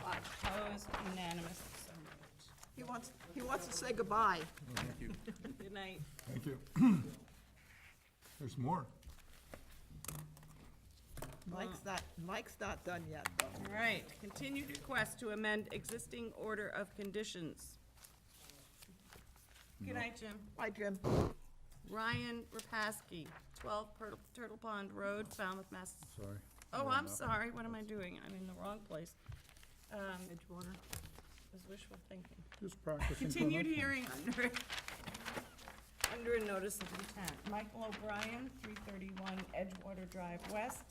Opposed, unanimous, so moved. He wants to say goodbye. Good night. Thank you. There's more. Mike's not done yet, though. All right, continued request to amend existing order of conditions. Good night, Jim. Bye, Jim. Ryan Rapaski, 12 Turtle Pond Road, Falmouth, Mass. Sorry. Oh, I'm sorry, what am I doing? I'm in the wrong place. Edgewater. Was wishful thinking. Just practicing. for Continued next one. hearing under a notice of intent. Michael O'Brien, 331 Edgewater Drive West,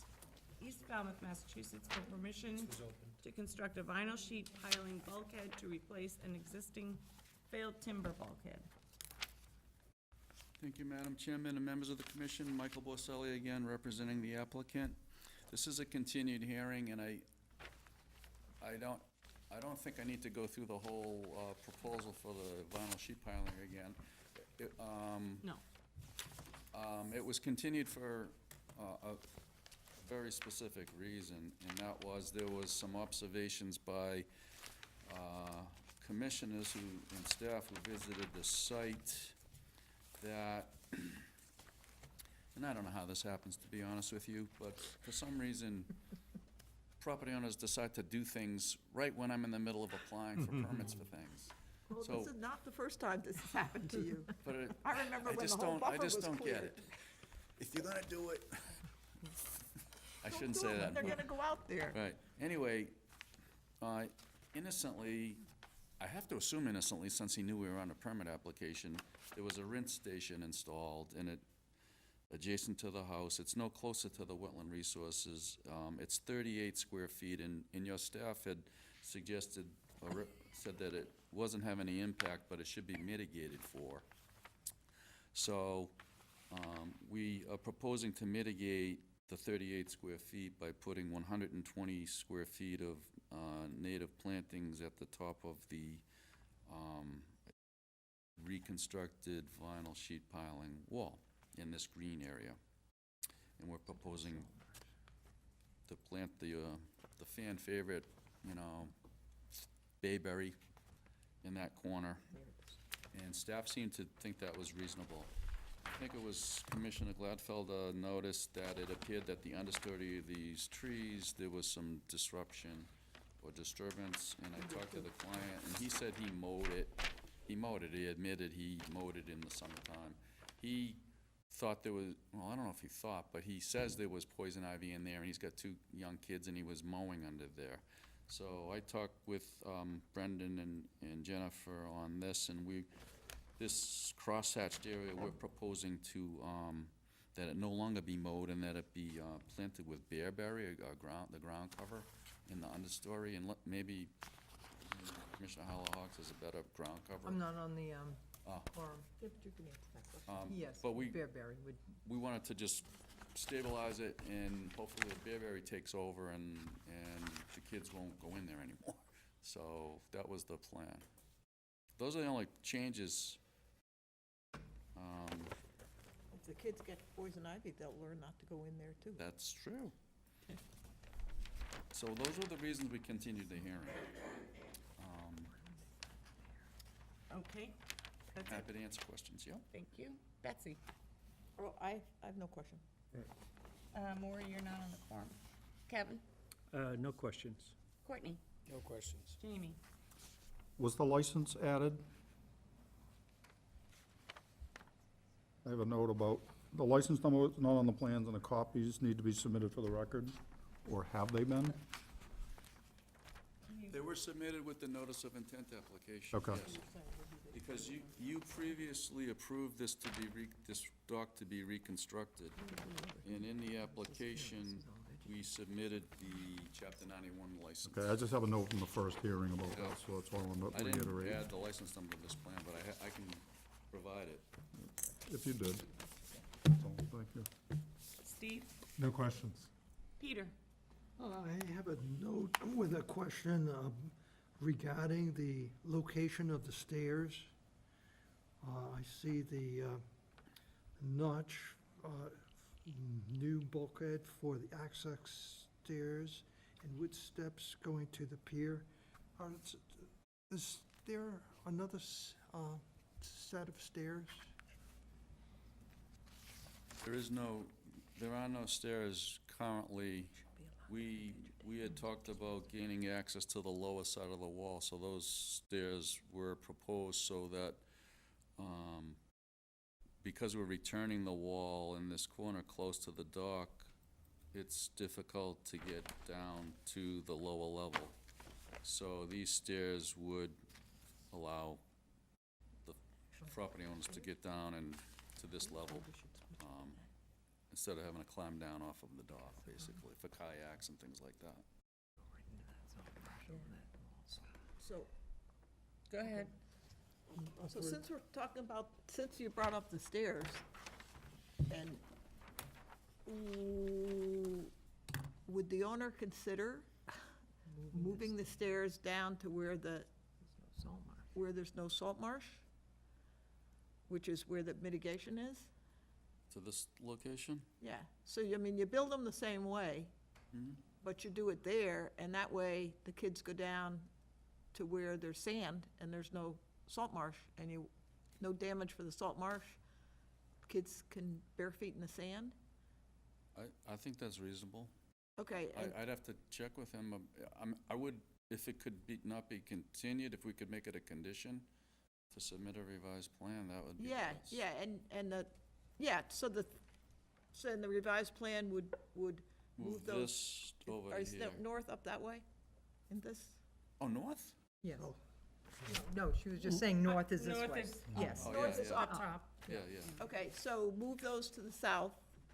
East Falmouth, Massachusetts, for permission to construct a vinyl sheet piling bulkhead to replace an existing failed timber bulkhead. Thank you, Madam Chairman and members of the commission. Michael Borselli again, representing the applicant. This is a continued hearing, and I don't think I need to go through the whole proposal for the vinyl sheet piling again. No. It was continued for a very specific reason, and that was there was some observations by commissioners and staff who visited the site that, and I don't know how this happens, to be honest with you, but for some reason, property owners decide to do things right when I'm in the middle of applying for permits for things. Well, So- this is not the first time this has happened to you. But I remember when the just whole don't, buffer I was just don't get cleared. it. If you're gonna do it, I Don't shouldn't do say it when that. They're gonna go out there. Right, anyway, Innocently, I have to assume innocently, since he knew we were on a permit application, there was a rinse station installed, and it, adjacent to the house, it's no closer to the wetland resources. It's 38 square feet, and your staff had suggested, or said that it wasn't having any impact, but it should be mitigated for. So, we are proposing to mitigate the 38 square feet by putting 120 square feet of native plantings at the top of the reconstructed vinyl sheet piling wall in this green area. And we're proposing to plant the fan favorite, bayberry in that corner. And staff seemed to think that was reasonable. I think it was Commissioner Gladfelder noticed that it appeared that the understory of these trees, there was some disruption or disturbance, and I talked to the client, and he said he mowed it. He admitted he mowed it in the summertime. He thought there was, well, I don't know if he thought, but he says there was poison ivy in there, and he's got 2 young kids, and he was mowing under there. So I talked with Brendan and Jennifer on this, and this crosshatched area, we're proposing to, that it no longer be mowed and that it be planted with bearberry, the ground cover in the understory, and maybe Commissioner Howell-Hawks has a better ground cover. I'm not on the Ah. forum. Yeah, but you can answer that question. Yes, but we- Bearberry would, We wanted to just stabilize it, and hopefully the bearberry takes over and the kids won't go in there anymore. So that was the plan. Those are the only changes. If the kids get poison ivy, they'll learn not to go in there too. That's true. So those were the reasons we continued the hearing. Okay, that's it. Happy to answer questions, yeah? Thank you. Betsy? Oh, I have no question. Maureen, you're not on the quorum. Kevin? No questions. Courtney? No questions. Jamie? Was the license added? I have a note about, the license number is not on the plans, and the copies need to be submitted for the record, or have they been? They were submitted with the notice of intent application. Okay. Yes. Because you previously approved this this dock to be reconstructed. And in the application, we submitted the Chapter 91 license. Okay, I just have a note from the first hearing about that, so that's why I wanted I to didn't reiterate. add the license number to this plan, but I can provide it. If you did. So, thank you. Steve? No questions. Peter? I have a note with a question regarding the location of the stairs. I see the notch, new bulkhead for the access stairs and wood steps going to the pier. Is there another set of stairs? There are no stairs currently. We had talked about gaining access to the lower side of the wall, so those stairs were proposed so that, because we're returning the wall in this corner close to the dock, it's difficult to get down to the lower level. So these stairs would allow the property owners to get down and to this level, instead of having to climb down off of the dock, basically, for kayaks and things like that. So, Go ahead. so since we're talking about, since you brought up the stairs, and would the owner consider moving the stairs down to where there's no salt marsh? Which is where the mitigation is? To this location? Yeah, so, I mean, you build them the same way, Mhm. but you do it there, and that way the kids go down to where there's sand and there's no salt marsh, and no damage for the salt marsh. Kids can bare feet in the sand. I think that's reasonable. Okay, and- I'd have to check with him. I would, if it could not be continued, if we could make it a condition to submit a revised plan, that would be yeah, nice. yeah, and so in the revised plan would move Move those. this over Is that here. north up that way, in this? Oh, north? Yes. No, she was just saying north is this North way. is- Yes. Oh, North yeah, is yeah. up. top. Yeah, yeah. Okay, so move those to the south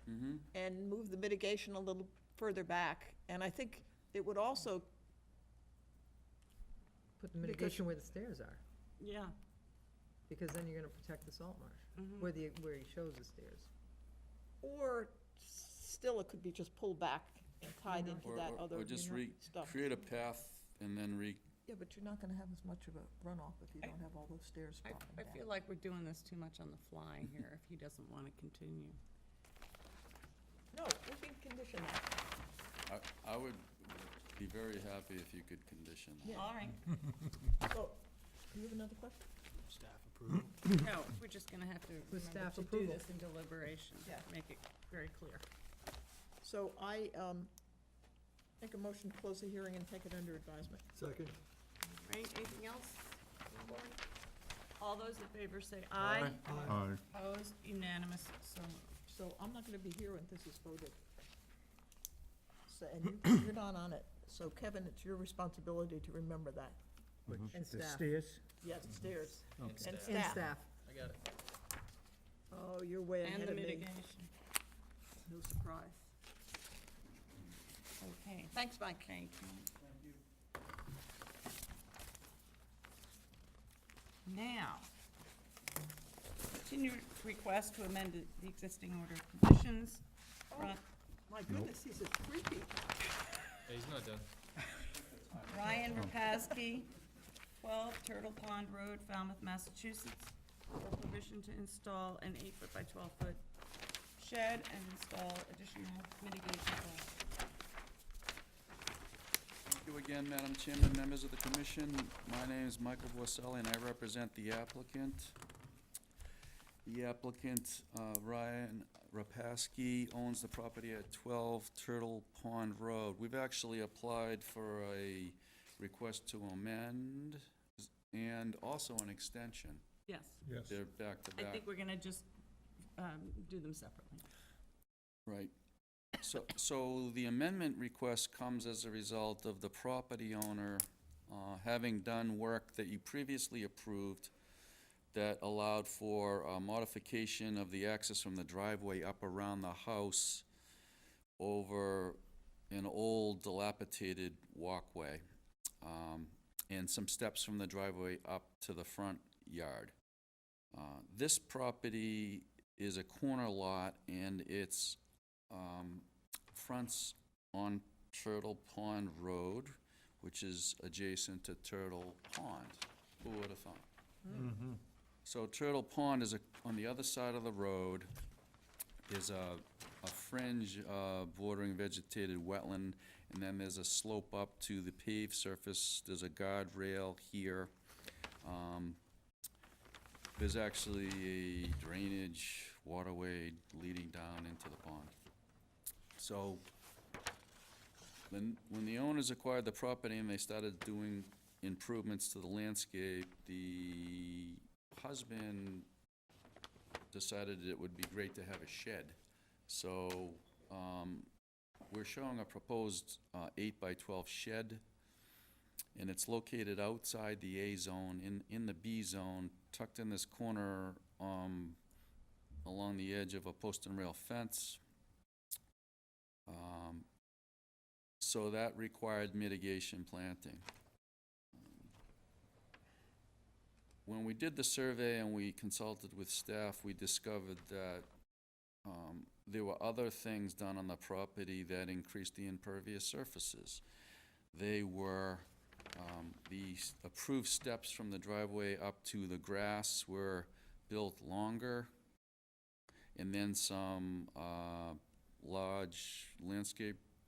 Mm-hmm. and move the mitigation a little further back. And I think it would also, Put the mitigation where the stairs are, Yeah. because then you're gonna protect the salt marsh, Mhm. where he shows the stairs. or still it could be just pulled back and tied into Or, that or- other or just stuff. create a path and then Yeah, but you're not gonna have as much of a runoff if you don't have all those stairs I dropping down. feel like we're doing this too much on the fly here, if he doesn't want to continue. No, we can condition that. I would be very happy if you could condition that. Yeah. All right. So, do you have another question? No, we're just gonna have to With remember staff to do approval. this in deliberation. Yeah. Make it very clear. So I make a motion to close the hearing and take it under advisement. Second. Right, anything else? on the board? All those in favor say aye. Aye. Opposed, unanimous, so moved. So I'm not gonna be here when this is voted. So, and you're not on it. So Kevin, it's your responsibility to remember that. And staff. Yes, stairs. And And staff. staff. I got it. Oh, you're way And ahead the of me. mitigation. No surprise. Okay, Thanks, Mike. thank you. Now, continued request to amend the existing order of conditions. Ri- My goodness, he's a three-peat. Hey, he's not done. Ryan Rapaski, 12 Turtle Pond Road, Falmouth, Massachusetts, for permission to install an 8-foot by 12-foot shed and install additional mitigation plans. Thank you again, Madam Chairman, members of the commission. My name is Michael Vorselli, and I represent the applicant. The applicant, Ryan Rapaski, owns the property at 12 Turtle Pond Road. We've actually applied for a request to amend and also an extension. Yes, Yes. They're back to I back. think we're gonna just do them separately. Right. So the amendment request comes as a result of the property owner having done work that you previously approved that allowed for a modification of the access from the driveway up around the house over an old dilapidated walkway, and some steps from the driveway up to the front yard. This property is a corner lot, and it's fronts on Turtle Pond Road, which is adjacent to Turtle Pond. Who would have thought? So Turtle Pond is on the other side of the road, is a fringe bordering vegetated wetland, and then there's a slope up to the paved surface. There's a guardrail here. There's actually a drainage waterway leading down into the pond. So, when the owners acquired the property and they started doing improvements to the landscape, the husband decided it would be great to have a shed. So, we're showing a proposed 8-by-12 shed, and it's located outside the A zone, in the B zone, tucked in this corner along the edge of a post and rail fence. So that required mitigation planting. When we did the survey and we consulted with staff, we discovered that there were other things done on the property that increased the impervious surfaces. They were, the approved steps from the driveway up to the grass were built longer, and then some large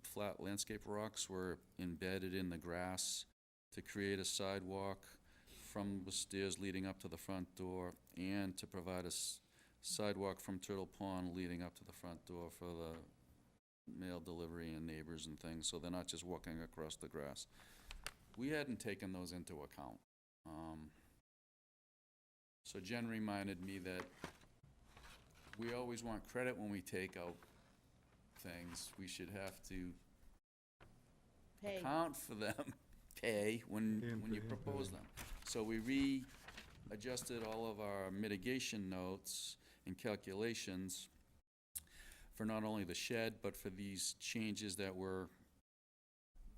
flat landscape rocks were embedded in the grass to create a sidewalk from the stairs leading up to the front door, and to provide a sidewalk from Turtle Pond leading up to the front door for the mail delivery and neighbors and things, so they're not just walking across the grass. We hadn't taken those into account. So Jen reminded me that we always want credit when we take out things. We should have to Hey, account for them pay when you Yeah, propose them. So we readjusted all of our mitigation notes and calculations for not only the shed, but for these changes that were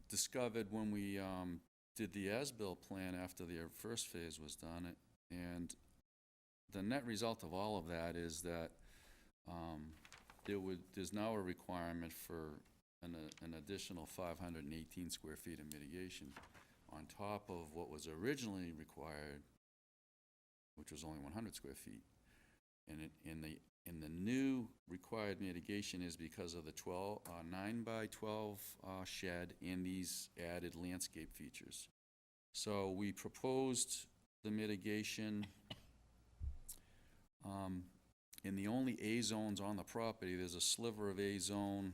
discovered when we did the as-built plan after the first phase was done. And the net result of all of that is that there's now a requirement for an additional 518 square feet of mitigation on top of what was originally required, which was only 100 square feet. And in the new required mitigation is because of the 9 by 12 shed and these added landscape features. So we proposed the mitigation in the only A zones on the property. There's a sliver of A zone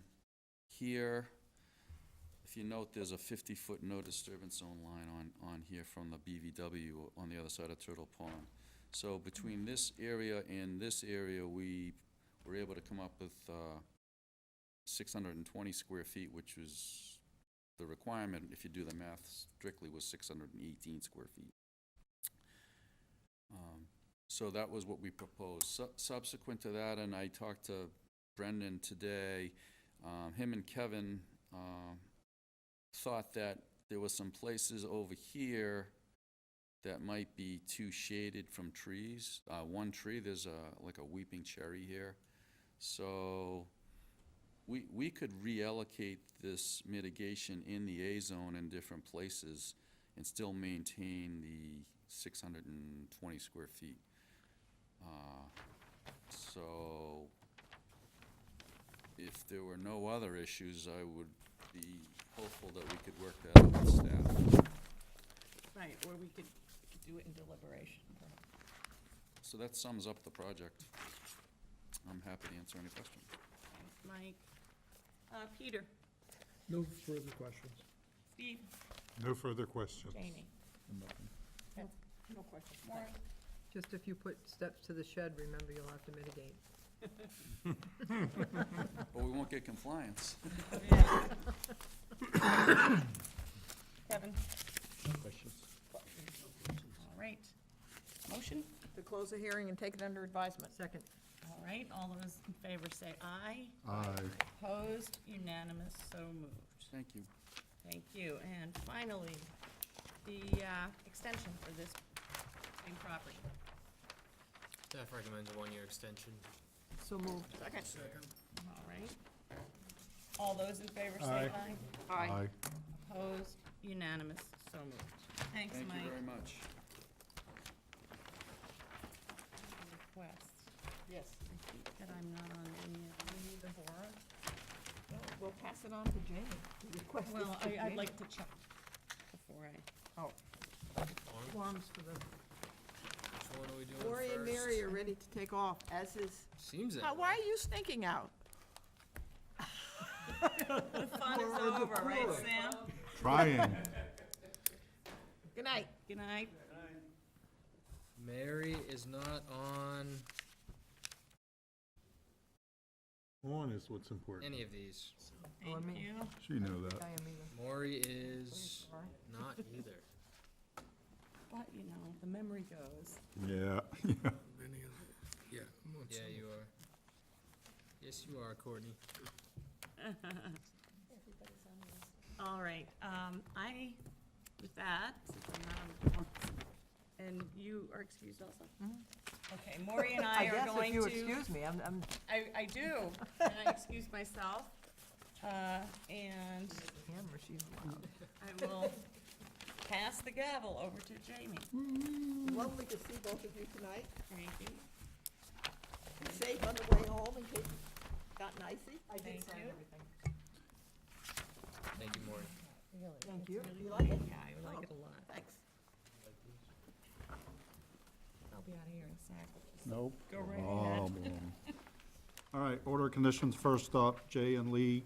here. If you note, there's a 50-foot no disturbance zone line on here from the BVW on the other side of Turtle Pond. So between this area and this area, we were able to come up with 620 square feet, which was the requirement, if you do the math strictly, was 618 square feet. So that was what we proposed. Subsequent to that, and I talked to Brendan today, him and Kevin thought that there were some places over here that might be too shaded from trees. One tree, there's like a weeping cherry here. So we could reallocate this mitigation in the A zone in different places and still maintain the 620 square feet. So if there were no other issues, I would be hopeful that we could work that out with staff. Right, or we could do it in deliberation. So that sums up the project. I'm happy to answer any questions. Mike, Peter, No further questions. Steve, No further questions. Jamie. No question. Maureen? Just if you put steps to the shed, remember you'll have to mitigate. But we won't get compliance. Kevin? Questions? All right. Motion? To close the hearing and take it under advisement. Second. All right, all those in favor say aye. Aye. Opposed, unanimous, so moved. Thank you. Thank you. And finally, the extension for this same property. Staff recommends a one-year extension. So moved. Second. All right. All those in favor say aye. Aye. Opposed, unanimous, so moved. Thanks, Thank Mike. you very much. Request. Yes. I think that I'm not on the board. We'll pass it on to Jamie. The request is Well, to I'd Jamie. like to check before I. Oh, Forms for the, Which one are we doing first? Lori and Mary are ready to take off, as is. Seems that Why way. are you stinking out? The fun is over, right, Sam? Trying. Good night. Good night. Mary is not on On is what's important. any of these. Oh, I Thank mean- you. She knew that. Diamina. Maury is not either. But, you know, the memory goes. Yeah, Many of the- Yeah. I'm on Yeah, some. you are. Yes, you are, Courtney. All right, with that, since I'm not on the board, and you are excused also? Okay, Maury and I are going to. guess if you excuse me, I'm, I do, and I excuse myself, and camera, she's loud. I will pass the gavel over to Jamie. Lovely to see both of you tonight. Thank you. Be safe on the way home in case it got icey. I Thank sign you. everything. Thank you, Maury. Thank you. Really You like it? Yeah, I like it a lot. Thanks. I'll be out of here in a sec. nope. Go right ahead. Problem. All right, order of conditions, first up, Jay and Lee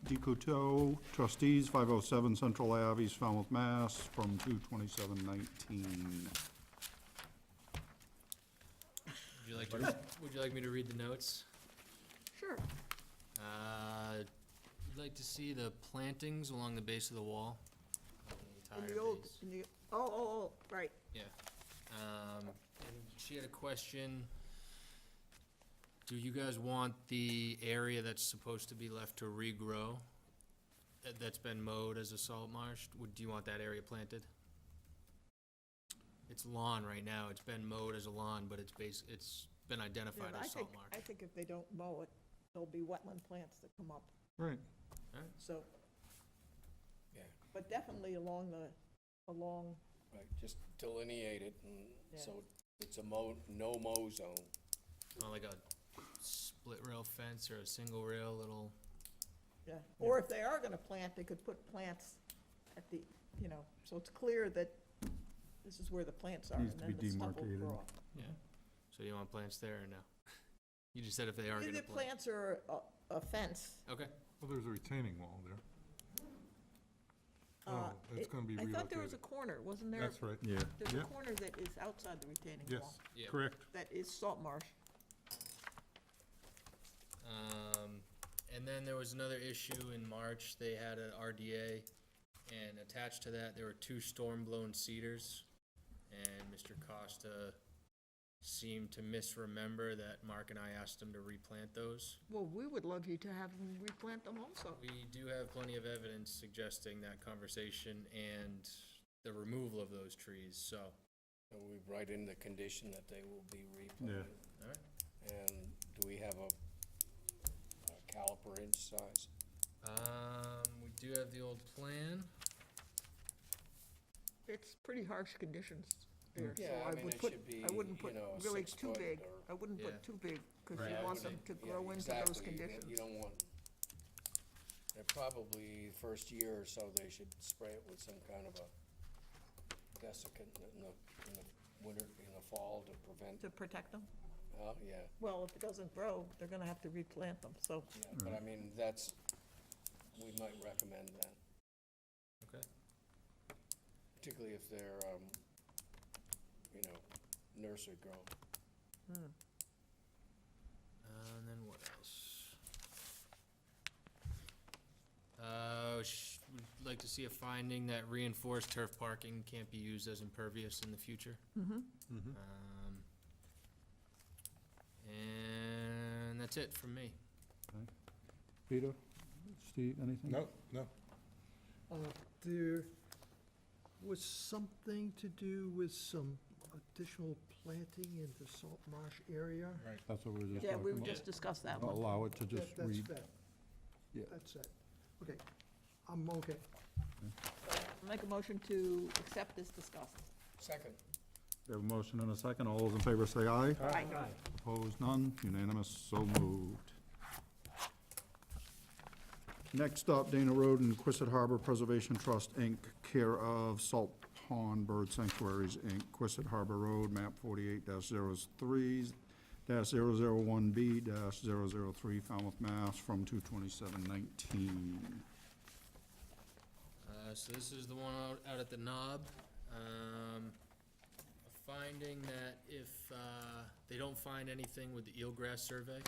DeCouteau, trustees, 507 Central Ave, East Falmouth, Mass, from 2/27/19. Would you like me to read the notes? Sure. You'd like to see the plantings along the base of the wall, In tire the old, base. in the, oh, right. Yeah. And she had a question. Do you guys want the area that's supposed to be left to regrow, that's been mowed as a salt marsh, do you want that area planted? It's lawn right now, it's been mowed as a lawn, but it's been Yeah, identified but as salt marsh. I think if they don't mow it, there'll be wetland plants that come up, Right. so, Yeah, but definitely along, right, just delineate it, and Yeah. so it's a no-mow zone. Well, like a split rail fence or a single rail little, yeah. Or if they are gonna plant, they could put plants at the, so it's clear that this is where the plants are, Needs and to then be the stuff will demarcated. grow. yeah. So you want plants there or no? You just said if they are Either gonna plant. plants or a fence. Okay, Well, there's a retaining wall there. Uh, Oh, it's it- gonna be I thought there was a relocated. corner, wasn't there? That's right. Yeah. There's a Yeah. corner that is outside the retaining wall. Yes, Yeah. correct. That is salt marsh. And then there was another issue in March, they had an RDA, and attached to that, there were 2 storm-blown cedars. And Mr. Costa seemed to misremember that Mark and I asked him to replant those. Well, we would love you to have them replant them also. We do have plenty of evidence suggesting that conversation and the removal of those trees, so, So we write in the condition that they will be replanted. all right. And do we have a caliper inch size? We do have the old plan. It's pretty harsh conditions there, so Yeah, I I mean, would it put, should be, I wouldn't put a really 6 too foot big. or- I wouldn't Yeah. put too big, because Right. you Yeah, I want would them think- to yeah, grow into those exactly. conditions. You don't want, they're probably, first year or so, they should spray it with some kind of a desiccant in the winter, in the fall to prevent, To protect them? yeah, Well, if it doesn't grow, they're gonna have to replant them, so. yeah, but I mean, that's, we might recommend that. Okay. Particularly if they're, nursery grown. And then what else? We'd like to see a finding that reinforced turf parking can't be used as impervious in the future. And that's it from me. Peter, Steve, anything? No. There was something to do with some additional planting in the salt marsh area? That's what we were just Yeah, we talking just discussed that about. one. Allow it to just That's read. fair. Yeah. That's it. Okay, I'm okay. Make a motion to accept this discussed. Second. We have a motion and a second. All those in favor say aye. Aye. Opposed, none, unanimous, so moved. Next up, Dana Road and Quistit Harbor Preservation Trust, Inc., care of Salt Pond Bird Sanctuaries, Inc., Quistit Harbor Road, map 48-03-001B-003, Falmouth, Mass., from 2/27/19. So this is the one out at the knob. A finding that if they don't find anything with the eelgrass survey,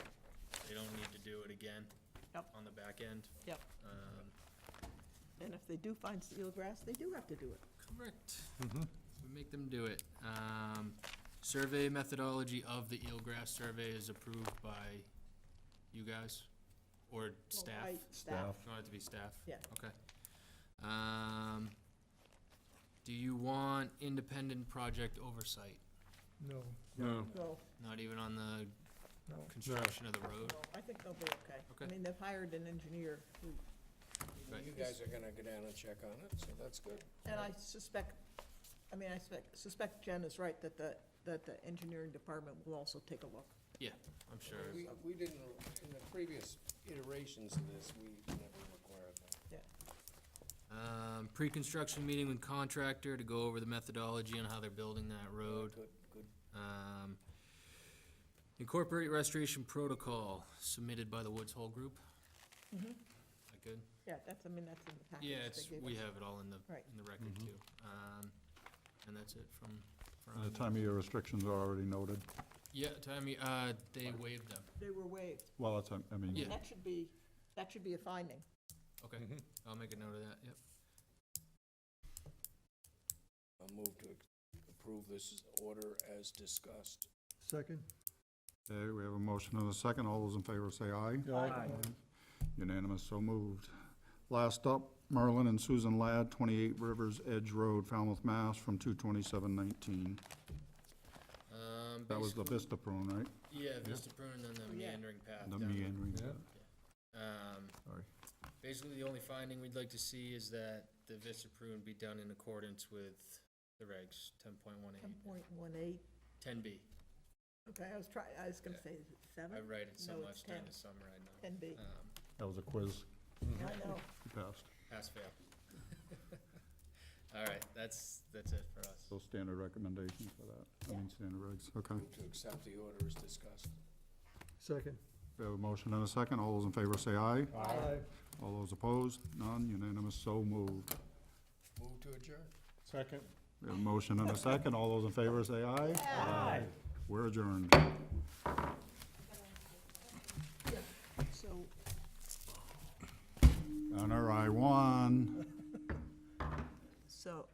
they don't need to do it again. Yep. On the back end. Yep. And if they do find eelgrass, they do have to do it. Correct. We make them do it. Survey methodology of the eelgrass survey is approved by you guys or staff? Staff. You want it to be staff? Yeah. Okay. Do you want independent project oversight? No, No. No, Not even on the no. construction of the road? no, I think they'll be okay. I Okay. mean, they've hired an engineer who, Right. You guys are gonna go down and check on it, so that's good. and I suspect Jen is right, that the engineering department will also take a look. Yeah, I'm sure. We didn't, in the previous iterations of this, we never required that. Pre-construction meeting with contractor to go over the methodology on how they're building that road. Good, good. Incorporate restoration protocol submitted by the Woods Hole Group. Is that good? Yeah, that's in the package Yeah, they gave we us. have it all in the Right. record too. And that's it from. And the time of year restrictions are already noted. Yeah, Tammy, they waived them. They were waived. Well, that's, I mean, Yeah. That should be a finding. Okay, I'll make a note of that, yep. move to approve this order as discussed. Second? Okay, we have a motion and a second. All those in favor say aye. Aye. Unanimous, so moved. Last up, Merlin and Susan Ladd, 28 Rivers Edge Road, Falmouth, Mass, from 2/27/19. That was the Vista Prune, right? Yeah, Vista Prune and then the Yeah. meandering path. The down there. meandering. Sorry. Basically, the only finding we'd like to see is that the Vista Prune be done in accordance with the regs, 10.18, 10.18, 10B. okay, I was gonna say, is it I 7? write it so No, much it's during 10. the summer, I know. 10B, That was a quiz. I know. You passed. Pass, fail. All right, that's it for us. So standard recommendations for that. I mean, standard regs, okay. Move to accept the order as discussed. Second? We have a motion and a second. All those in favor say aye. Aye. All those opposed? None. Unanimous, so moved. Move to adjourn. Second. We have a motion and a second. All those in favor say aye. Aye. We're adjourned. So, Gunner, I won. so